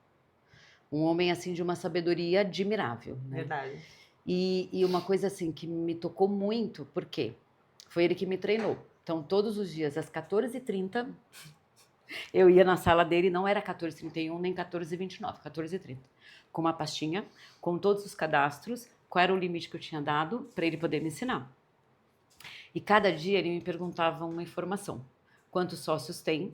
Um homem, assim, de uma sabedoria admirável. Né? Verdade. E uma coisa, assim, que me tocou muito, porque foi ele que me treinou. Então, todos os dias, às 14h30, eu ia na sala dele, não era 14h31, nem 14h29, 14h30. Com uma pastinha, com todos os cadastros, qual era o limite que eu tinha dado para ele poder me ensinar. E cada dia ele me perguntava uma informação. Quantos sócios tem?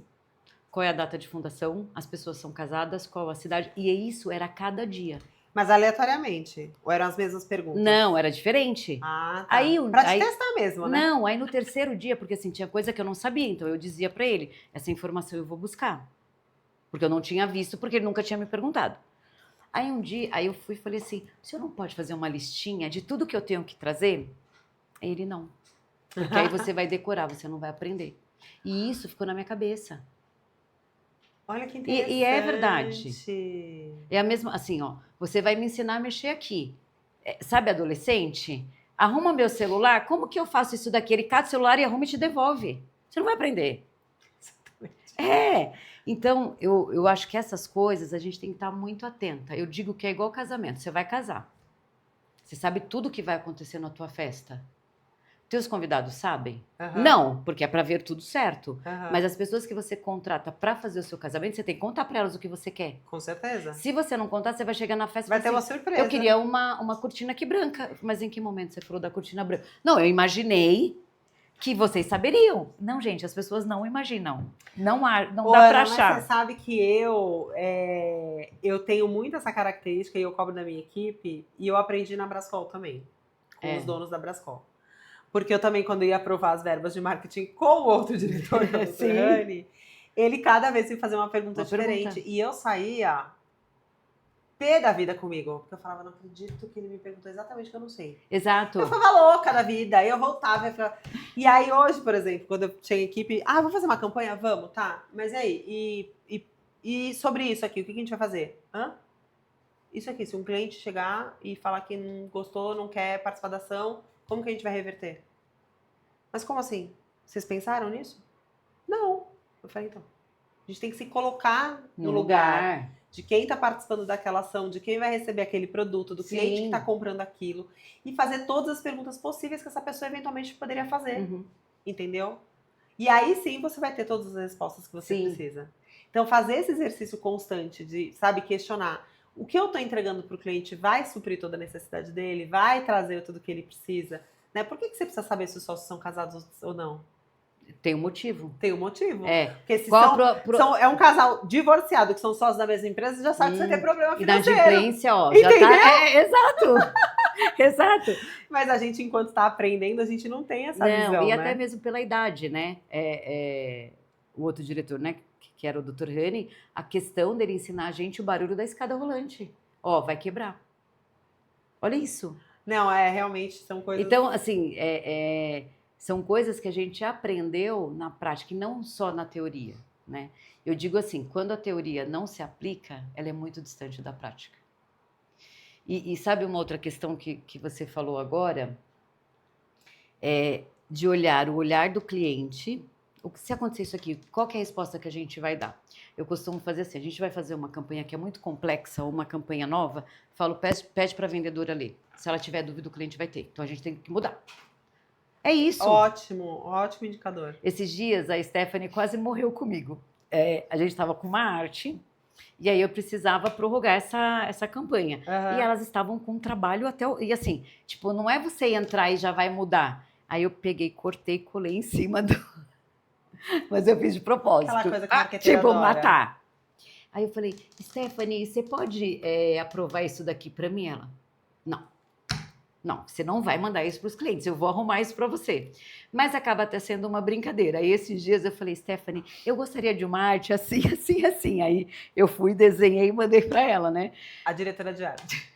Qual é a data de fundação? As pessoas são casadas? Qual a cidade? E isso era cada dia. Mas aleatoriamente? Ou eram as mesmas perguntas? Não, era diferente. Ah, tá. Pra te testar mesmo, né? Não, aí no terceiro dia, porque assim, tinha coisa que eu não sabia, então eu dizia para ele, essa informação eu vou buscar. Porque eu não tinha visto, porque ele nunca tinha me perguntado. Aí um dia, eu fui e falei assim, o senhor não pode fazer uma listinha de tudo que eu tenho que trazer? Aí ele, não. Porque aí você vai decorar, você não vai aprender. E isso ficou na minha cabeça. Olha que interessante. E é verdade. É a mesma, assim, ó, você vai me ensinar a mexer aqui. Sabe adolescente? Arruma meu celular, como que eu faço isso daqui? Ele cata o celular e arruma e te devolve. Você não vai aprender. Exatamente. Então, eu acho que essas coisas a gente tem que estar muito atenta. Eu digo que é igual casamento. Você vai casar. Você sabe tudo o que vai acontecer na tua festa. Teus convidados sabem? Não, porque é para ver tudo certo. Mas as pessoas que você contrata para fazer o seu casamento, você tem que contar para elas o que você quer. Com certeza. Se você não contar, você vai chegar na festa e vai ter uma surpresa. Eu queria uma cortina aqui branca. Mas em que momento você falou da cortina branca? Não, eu imaginei que vocês saberiam. Não, gente, as pessoas não imaginam. Não dá para achar. Mas você sabe que eu tenho muito essa característica e eu cobro da minha equipe, e eu aprendi na Brascol também, com os donos da Brascol. Porque eu também, quando ia aprovar as verbas de marketing com o outro diretor, o Dr. Rani, ele cada vez ia fazer uma pergunta diferente. E eu saía pé da vida comigo. Porque eu falava, não acredito que ele me perguntou exatamente o que eu não sei. Exato. Eu ficava louca da vida. Aí eu voltava. E aí hoje, por exemplo, quando eu tinha equipe... vamos fazer uma campanha? Vamos, tá. Mas e aí? E sobre isso aqui, o que a gente vai fazer? Isso aqui, se um cliente chegar e falar que não gostou, não quer participar da ação... Como que a gente vai reverter? Mas como assim? Vocês pensaram nisso? Não. Eu falei, então. A gente tem que se colocar no lugar de quem está participando daquela ação, de quem vai receber aquele produto, do cliente que está comprando aquilo. E fazer todas as perguntas possíveis que essa pessoa eventualmente poderia fazer. Entendeu? E aí sim você vai ter todas as respostas que você precisa. Então fazer esse exercício constante de, questionar. O que eu estou entregando para o cliente vai suprir toda a necessidade dele? Vai trazer tudo que ele precisa? Né? Por que você precisa saber se os sócios são casados ou não? Tem um motivo. Tem um motivo. Porque se é um casal divorciado que são sócios da mesma empresa, você já sabe que você tem problema financeiro. E na adimplência, já tá... Exato. Exato. Mas a gente, enquanto está aprendendo, a gente não tem essa visão, E até mesmo pela idade, né? O outro diretor, né? Que era o Dr. Rani, a questão dele ensinar a gente o barulho da escada rolante. Vai quebrar. Olha isso. Não, realmente são coisas... Então, assim, São coisas que a gente aprendeu na prática e não só na teoria, né? Eu digo assim, quando a teoria não se aplica, ela é muito distante da prática. E sabe uma outra questão que você falou agora? De olhar o olhar do cliente. Se acontecer isso aqui, qual que é a resposta que a gente vai dar? Eu costumo fazer assim, a gente vai fazer uma campanha que é muito complexa ou uma campanha nova, falo, pede para a vendedora ler. Se ela tiver dúvida, o cliente vai ter. Então a gente tem que mudar. É isso. Ótimo indicador. Esses dias a Stephanie quase morreu comigo. A gente estava com uma arte e aí eu precisava prorrogar essa campanha. E elas estavam com um trabalho até... E assim, tipo, não é você entrar e já vai mudar. Aí eu peguei, cortei, colei em cima do... Mas eu fiz de propósito. Aquela coisa que a marqueteira tipo, adora. matar. Aí eu falei, Stephanie, você pode aprovar isso daqui para mim? Ela, não, você não vai mandar isso para os clientes, eu vou arrumar isso para você. Mas acaba até sendo uma brincadeira. Aí esses dias eu falei, Stephanie, eu gostaria de uma arte assim, assim, assim. Aí eu fui, desenhei e mandei para ela, né? A diretora de arte.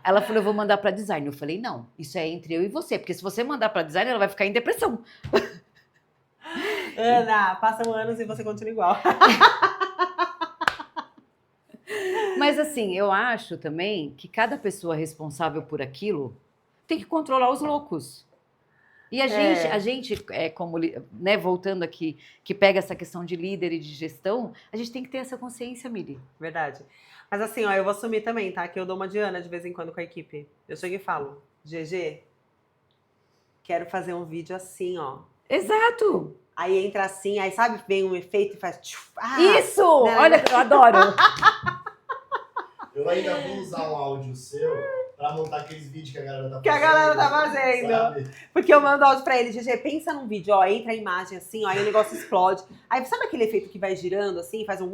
Ela falou, eu vou mandar para design. Eu falei, não, isso é entre eu e você, porque se você mandar para design, ela vai ficar em depressão. Ana, passam anos e você continua igual. Mas assim, eu acho também que cada pessoa responsável por aquilo tem que controlar os loucos. E a gente como, né, voltando aqui, que pega essa questão de líder e de gestão, a gente tem que ter essa consciência, Mili. Verdade. Mas assim, ó, eu vou assumir também, tá? Que eu dou uma de Ana de vez em quando com a equipe. Eu chego e falo, GG, quero fazer um vídeo assim, ó. Exato! Aí entra assim, aí sabe, vem um efeito e faz... Isso! Né? Olha, eu adoro! Eu ainda vou usar um áudio seu pra montar aqueles vídeos que a galera tá fazendo. Que a galera tá fazendo. Sabe? Porque eu mando áudio pra ele, GG, pensa num vídeo, ó, entra a imagem assim, ó, aí o negócio explode. Aí sabe aquele efeito que vai girando assim, faz um...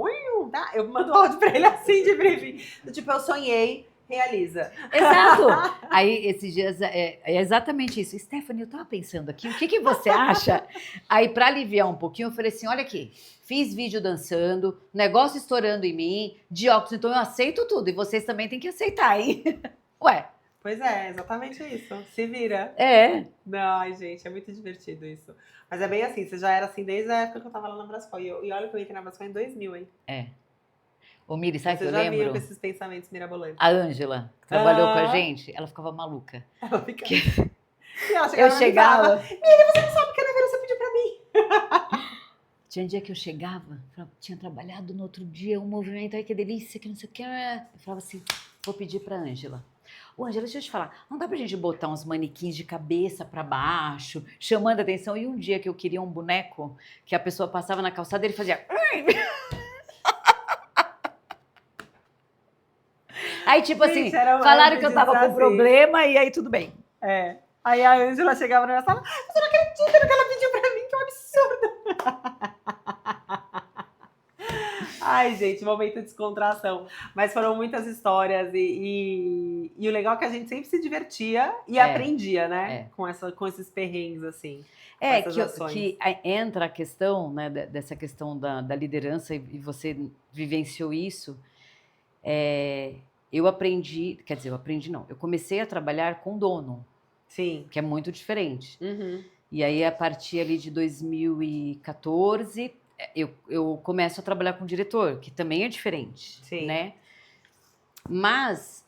tá? Eu mando áudio pra ele assim de briefing. Tipo, eu sonhei, realiza. Exato! Aí, esses dias, é exatamente isso. Stephanie, eu tava pensando aqui, o que você acha? Aí, pra aliviar um pouquinho, eu falei assim, olha aqui, fiz vídeo dançando, negócio estourando em mim, de óculos, então eu aceito tudo. E vocês também têm que aceitar, hein? Ué. Pois é, exatamente isso. Se vira. Não, ai, gente, é muito divertido isso. Mas é bem assim, você já era assim desde a época que eu tava lá na Brascom. E olha que eu entrei na Brascom em 2000, hein? Ô, Miri, sabe o que eu Você já lembro? vinha com esses pensamentos mirabolantes. A Ângela, que trabalhou com a gente, ela ficava maluca. Ela ficava... E ela Eu chegava... Miri, você não sabe o que a Ana Vera pediu pra mim. Tinha um dia que eu chegava, tinha trabalhado no outro dia, um movimento, ai que delícia, que não sei o que. Eu falava assim, vou pedir pra Ângela. Ô, Ângela, deixa eu te falar, não dá pra gente botar uns manequins de cabeça pra baixo, chamando a atenção? E um dia que eu queria um boneco, que a pessoa passava na calçada, ele fazia... Aí, tipo Gente, assim, falaram que eu tava com problema e aí tudo bem. Aí a Ângela chegava na minha sala, você não acredita no que ela pediu pra mim, que é um absurdo. Ai, gente, momento de descontração. Mas foram muitas histórias e o legal é que a gente sempre se divertia e aprendia, né? Com esses perrengues, assim. Que entra a questão, né, dessa questão da liderança e você vivenciou isso. Eu aprendi não, eu comecei a trabalhar com dono. Sim. Que é muito diferente. Uhum. E aí, a partir ali de 2014, eu começo a trabalhar com diretor, que também é diferente. Sim. Né? Mas,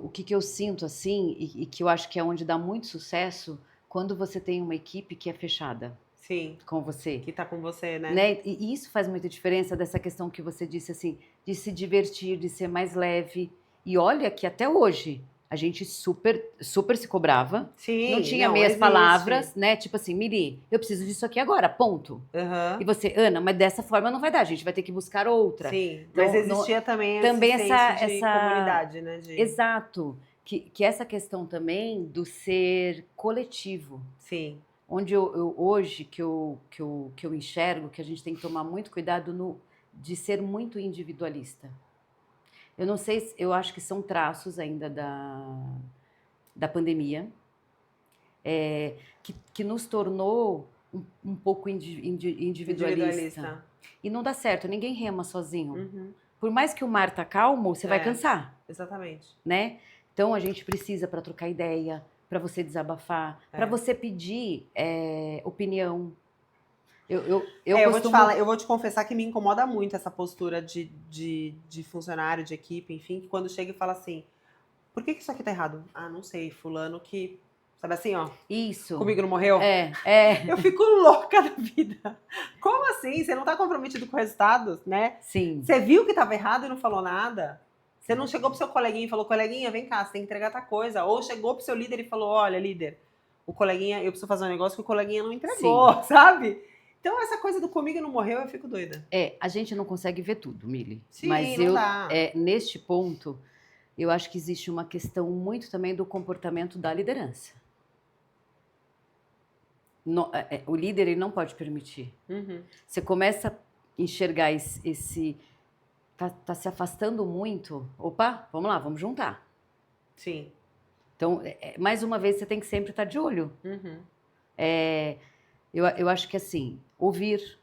o que eu sinto, assim, e que eu acho que é onde dá muito sucesso, quando você tem uma equipe que é fechada. Sim. Com você. Que tá com você, né? E isso faz muita diferença dessa questão que você disse, assim, de se divertir, de ser mais leve. E olha que até hoje a gente super se cobrava. Sim, não tinha meias palavras, né? Tipo assim, Miri, eu preciso disso aqui agora, ponto. Uhum. E você, Ana, mas dessa forma não vai dar, a gente vai ter que buscar outra. Sim, então, mas existia também esse senso de comunidade, né? Exato. Que essa questão também do ser coletivo. Sim. Onde hoje que eu enxergo que a gente tem que tomar muito cuidado de ser muito individualista. Eu não sei, eu acho que são traços ainda da pandemia, que nos tornou um pouco individualista. E não dá certo, ninguém rema sozinho. Uhum. Por mais que o mar tá calmo, você vai cansar. Exatamente. Né? Então a gente precisa, para trocar ideia, para você desabafar, É. para você pedir opinião. Eu vou te confessar que me incomoda muito essa postura de funcionário, de equipe, enfim, que quando chega e fala assim, por que isso aqui tá errado? Ah, não sei, fulano que... Sabe assim, ó, Isso. comigo não morreu? É. Eu fico louca da vida. Como assim? Você não tá comprometido com o resultado, né? Sim. Você viu que tava errado e não falou nada? Você não chegou pro seu coleguinha e falou, coleguinha, vem cá, você tem que entregar tal coisa. Ou chegou pro seu líder e falou, olha, líder, o coleguinha, eu preciso fazer um negócio que o coleguinha não entregou, sabe? Então essa coisa do comigo não morreu, eu fico doida. A gente não consegue ver tudo, Mili. Sim, mas não dá. Neste ponto, eu acho que existe uma questão muito também do comportamento da liderança. O líder, ele não pode permitir. Uhum. Você começa a enxergar tá se afastando muito. Opa, vamos lá, vamos juntar. Sim. Então, mais uma vez, você tem que sempre estar de olho. Uhum. Eu acho que assim, ouvir,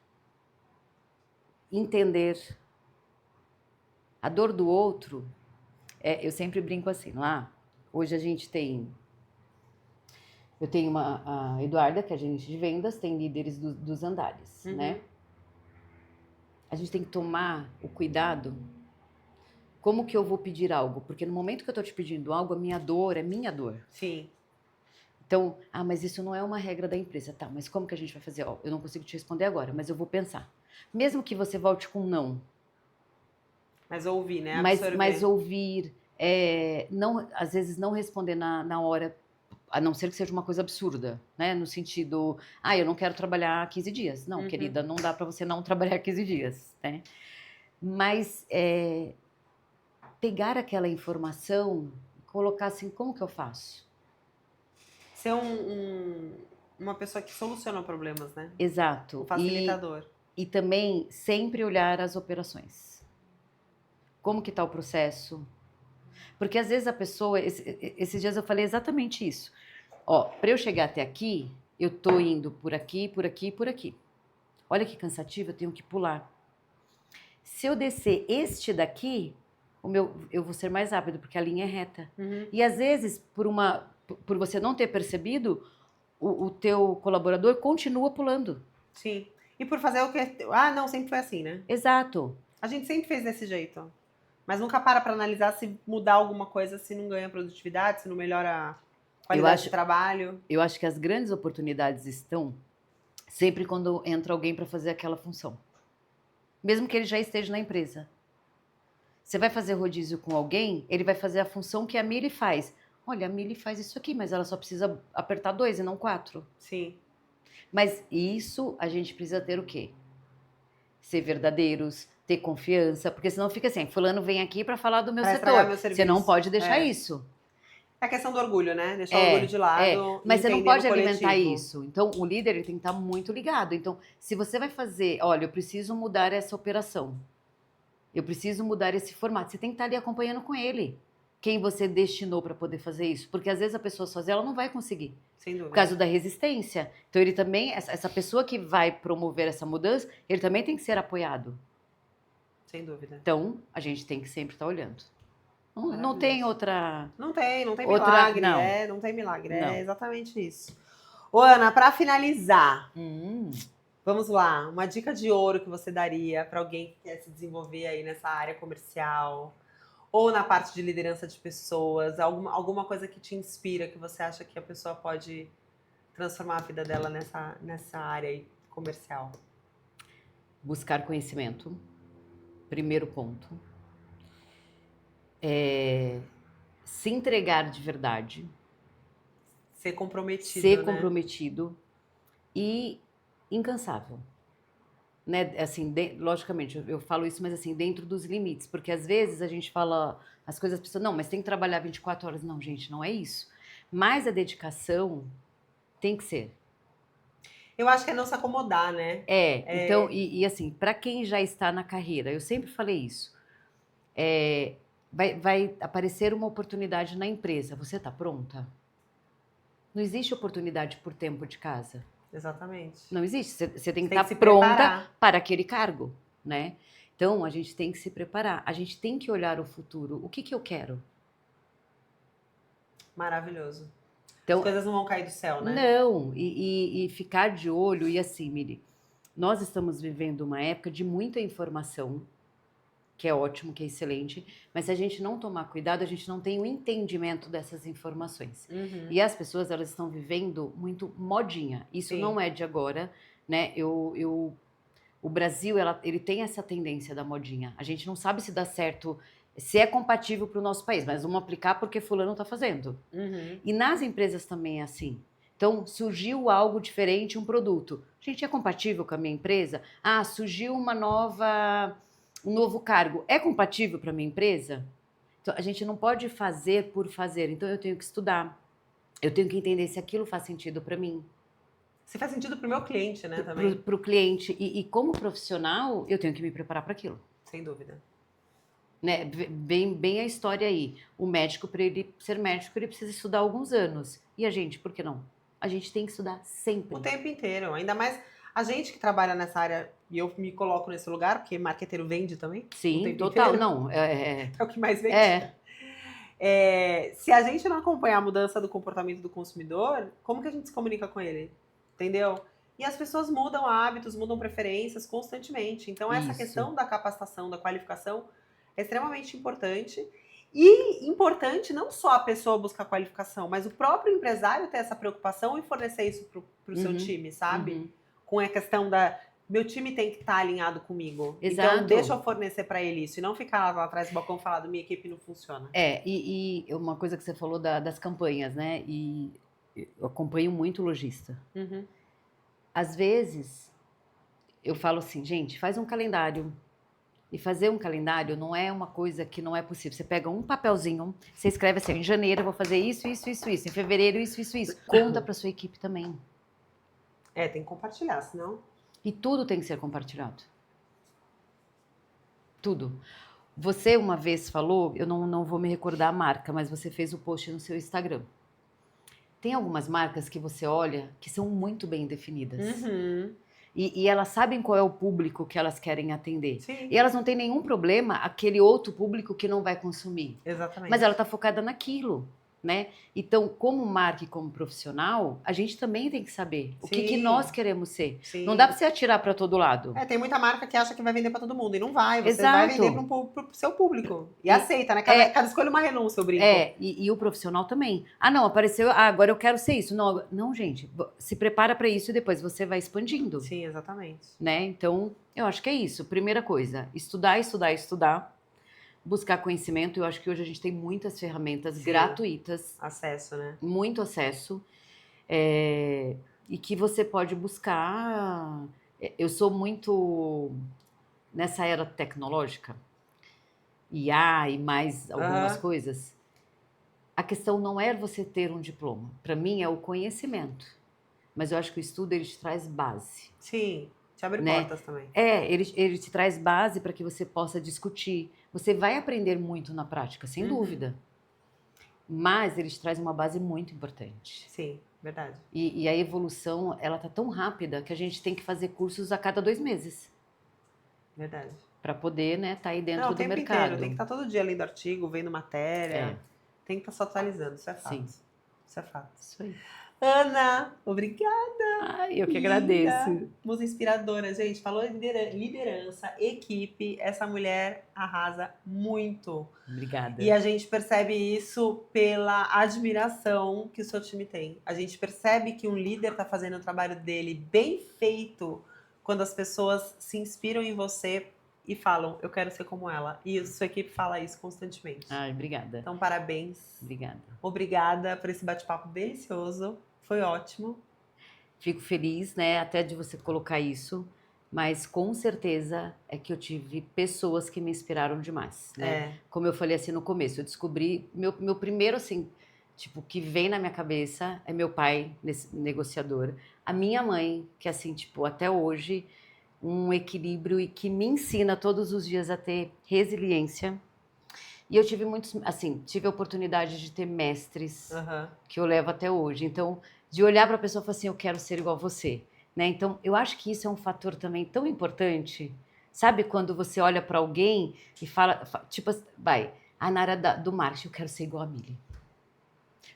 entender a dor do outro, eu sempre brinco assim, lá, hoje a gente tem... Eu tenho a Eduarda, que é gerente de vendas, tem líderes dos andares, né? A gente tem que tomar o cuidado. Como que eu vou pedir algo? Porque no momento que eu estou te pedindo algo, a minha dor é minha dor. Sim. Então, mas isso não é uma regra da empresa. Tá, mas como que a gente vai fazer? Eu não consigo te responder agora, mas eu vou pensar. Mesmo que você volte com não. Mas ouvir, né? Mas ouvir, não, às vezes não responder na hora, a não ser que seja uma coisa absurda, né? No sentido, eu não quero trabalhar 15 dias. Não, querida, não dá para você não trabalhar 15 dias, né? Mas pegar aquela informação, colocar assim, como que eu faço? Ser uma pessoa que soluciona problemas, né? Exato. Um facilitador. E também sempre olhar as operações. Como que está o processo? Porque às vezes a pessoa... Esses dias eu falei exatamente isso. Para eu chegar até aqui, eu tô indo por aqui, por aqui, por aqui. Olha que cansativo, eu tenho que pular. Se eu descer este daqui, eu vou ser mais rápido, porque a linha é reta. E às vezes, por você não ter percebido, o teu colaborador continua pulando. Sim. E por fazer o que... não, sempre foi assim, né? Exato. A gente sempre fez desse jeito. Mas nunca para analisar se mudar alguma coisa, se não ganha produtividade, se não melhora a qualidade de trabalho. Eu acho que as grandes oportunidades estão sempre quando entra alguém para fazer aquela função. Mesmo que ele já esteja na empresa. Você vai fazer rodízio com alguém, ele vai fazer a função que a Mili faz. Olha, a Mili faz isso aqui, mas ela só precisa apertar 2 e não 4. Sim. Mas isso a gente precisa ter o quê? Ser verdadeiros, ter confiança, porque senão fica assim, fulano vem aqui para falar do meu setor. Você não pode deixar isso. É a questão do orgulho, né? Deixar o orgulho de lado. Mas você não pode alimentar isso. Então, o líder ele tem que estar muito ligado. Então, se você vai fazer, olha, eu preciso mudar essa operação. Eu preciso mudar esse formato. Você tem que estar ali acompanhando com ele. Quem você destinou para poder fazer isso. Porque às vezes a pessoa sozinha ela não vai conseguir. Sem dúvida. Por causa da resistência. Então, ele também, essa pessoa que vai promover essa mudança, ele também tem que ser apoiado. Sem dúvida. Então, a gente tem que sempre estar olhando. Não tem outra... Não tem milagre. Não. Não tem milagre. Não. É exatamente isso. Ô, Ana, para finalizar, vamos lá. Uma dica de ouro que você daria para alguém que quer se desenvolver aí nessa área comercial ou na parte de liderança de pessoas, alguma coisa que te inspira, que você acha que a pessoa pode transformar a vida dela nessa área aí comercial? Buscar conhecimento. Primeiro ponto. Se entregar de verdade. Ser comprometido, Ser né? comprometido e incansável. Né? Assim, logicamente, eu falo isso, mas assim, dentro dos limites. Porque às vezes a gente fala as coisas, as pessoas, não, mas tem que trabalhar 24 horas. Não, gente, não é isso. Mas a dedicação tem que ser. Eu acho que é não se acomodar, né? Então, e assim, para quem já está na carreira, eu sempre falei isso. Vai aparecer uma oportunidade na empresa. Você está pronta? Não existe oportunidade por tempo de casa. Exatamente. Não existe. Você tem que estar pronta preparar para aquele cargo, né? Então, a gente tem que se preparar. A gente tem que olhar o futuro. O que eu quero? Maravilhoso. Então, As coisas não vão cair do céu, né? não, e ficar de olho, e assim, Miri, nós estamos vivendo uma época de muita informação, que é ótimo, que é excelente, mas se a gente não tomar cuidado, a gente não tem o entendimento dessas informações. Uhum. E as pessoas, elas estão vivendo muito modinha. Isso Sim. não é de agora, né? O Brasil, ele tem essa tendência da modinha. A gente não sabe se dá certo, se é compatível para o nosso país, mas vamos aplicar porque fulano está fazendo. Uhum. E nas empresas também é assim. Então, surgiu algo diferente, um produto. Gente, é compatível com a minha empresa? Ah, surgiu um novo cargo. É compatível para a minha empresa? Então, a gente não pode fazer por fazer. Então, eu tenho que estudar. Eu tenho que entender se aquilo faz sentido para mim, Se faz sentido pro meu cliente, né, também. para o cliente. E como profissional, eu tenho que me preparar para aquilo. Sem dúvida. Né? Bem a história aí. O médico, para ele ser médico, ele precisa estudar alguns anos. E a gente, por que não? A gente tem que estudar sempre. O tempo inteiro. Ainda mais a gente que trabalha nessa área, e eu me coloco nesse lugar, porque marqueteiro vende também. O Sim, tempo total. inteiro. Não, É o que mais vende. é. Se a gente não acompanhar a mudança do comportamento do consumidor, como que a gente se comunica com ele? Entendeu? E as pessoas mudam hábitos, mudam preferências constantemente. Então, essa Isso. questão da capacitação, da qualificação, é extremamente importante. E importante não só a pessoa buscar qualificação, mas o próprio empresário ter essa preocupação e fornecer isso para o seu Uhum, time, sabe? uhum. Com a questão da meu time tem que estar alinhado comigo. Exato. Então, deixa eu fornecer para ele isso. E não ficar lá atrás do balcão falando, minha equipe não funciona. E uma coisa que você falou das campanhas, né? E eu acompanho muito lojista. Uhum. Às vezes, eu falo assim, gente, faz um calendário. E fazer um calendário não é uma coisa que não é possível. Você pega um papelzinho, você escreve assim, em janeiro eu vou fazer isso, isso, isso, isso. Em fevereiro, isso, isso, isso. Conta para sua equipe também. Tem que compartilhar, senão... E tudo tem que ser compartilhado. Tudo. Você uma vez falou, eu não vou me recordar a marca, mas você fez o post no seu Instagram. Tem algumas marcas que você olha que são muito bem definidas. Uhum. E elas sabem qual é o público que elas querem atender. Sim, E elas não têm nenhum problema aquele outro público que não vai consumir. exatamente. Mas ela está focada naquilo, né? Então, como marca e como profissional, a gente também tem que saber o que Sim. nós queremos ser. Sim. Não dá para você atirar para todo lado. Tem muita marca que acha que vai vender pra todo mundo e não vai. Você Exato. vai vender pro seu público. E aceita, né? Cada escolha uma renúncia, eu brinco. E o profissional também. Ah, não, apareceu, agora eu quero ser isso. Não, gente, se prepara para isso e depois você vai expandindo. Sim, exatamente. Né? Então, eu acho que é isso. Primeira coisa, estudar, estudar, estudar. Buscar conhecimento. Eu acho que hoje a gente tem muitas ferramentas gratuitas. Acesso, né? Muito acesso. E que você pode buscar. Eu sou muito nessa era tecnológica, IA e mais algumas coisas. A questão não é você ter um diploma. Para mim é o conhecimento. Mas eu acho que o estudo ele te traz base. Sim, te abre Né? portas também. Ele te traz base para que você possa discutir. Você vai aprender muito na prática, sem dúvida. Mas ele te traz uma base muito importante. Sim, verdade. E a evolução, ela tá tão rápida que a gente tem que fazer cursos a cada 2 meses. Verdade. Para poder, né, tá aí dentro o do tempo mercado. inteiro. Tem que estar todo dia lendo artigo, vendo matéria. Tem que estar se atualizando, isso é fato. Sim. Isso é fato. Isso aí. Ana, obrigada. Ai, eu que Linda. agradeço. Musa inspiradora, gente. Falou liderança, equipe. Essa mulher arrasa muito. Obrigada. E a gente percebe isso pela admiração que o seu time tem. A gente percebe que um líder está fazendo o trabalho dele bem feito quando as pessoas se inspiram em você e falam, eu quero ser como ela. E a sua equipe fala isso constantemente. Ai, obrigada. Então, parabéns. Obrigada. Obrigada por esse bate-papo delicioso. Foi ótimo. Fico feliz, né, até de você colocar isso, mas com certeza é que eu tive pessoas que me inspiraram demais, né? Como eu falei assim no começo, eu descobri, meu primeiro, assim, tipo, que vem na minha cabeça é meu pai, negociador, a minha mãe, que assim, tipo, até hoje, um equilíbrio e que me ensina todos os dias a ter resiliência. E eu tive muitos, assim, tive a oportunidade de ter mestres que eu levo até hoje. Então, de olhar para a pessoa e falar assim, eu quero ser igual a você. Né? Então, eu acho que isso é um fator também tão importante. Sabe quando você olha para alguém e fala, tipo, vai, na área do marketing, eu quero ser igual a Mili.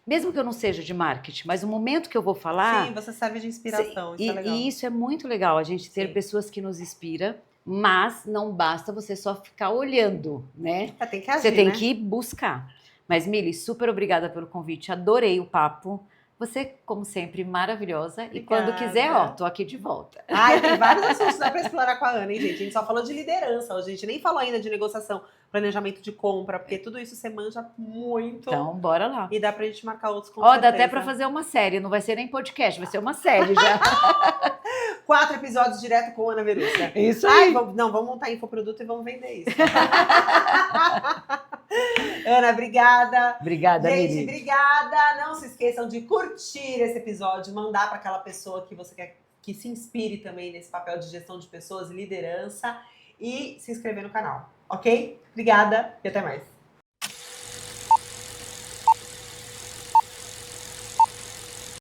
Mesmo que eu não seja de marketing, mas o momento que eu vou falar... Sim, você serve de inspiração, isso é legal. E isso é muito legal, a gente ter Sim. pessoas que nos inspiram, mas não basta você só ficar olhando, né? Tem que agir, Você tem né? que buscar. Mas, Mili, super obrigada pelo convite, adorei o papo. Você, como sempre, maravilhosa. Obrigada. E quando quiser, ó, tô aqui de volta. Ai, tem vários assuntos que dá pra explorar com a Ana, hein, gente? A gente só falou de liderança hoje, a gente nem falou ainda de negociação, planejamento de compra, porque tudo isso você manja muito. Então, bora lá. E dá pra gente marcar outros com Ó, dá certeza. até pra fazer uma série, não vai ser nem podcast, vai ser uma série já. 4 episódios direto com Ana Verusca. Isso Ai, aí. vamos montar infoproduto e vamos vender isso. Ana, obrigada. Obrigada, Gente, Mili. obrigada. Não se esqueçam de curtir esse episódio, mandar para aquela pessoa que você quer que se inspire também nesse papel de gestão de pessoas e liderança e se inscrever no canal, ok? Obrigada e até mais.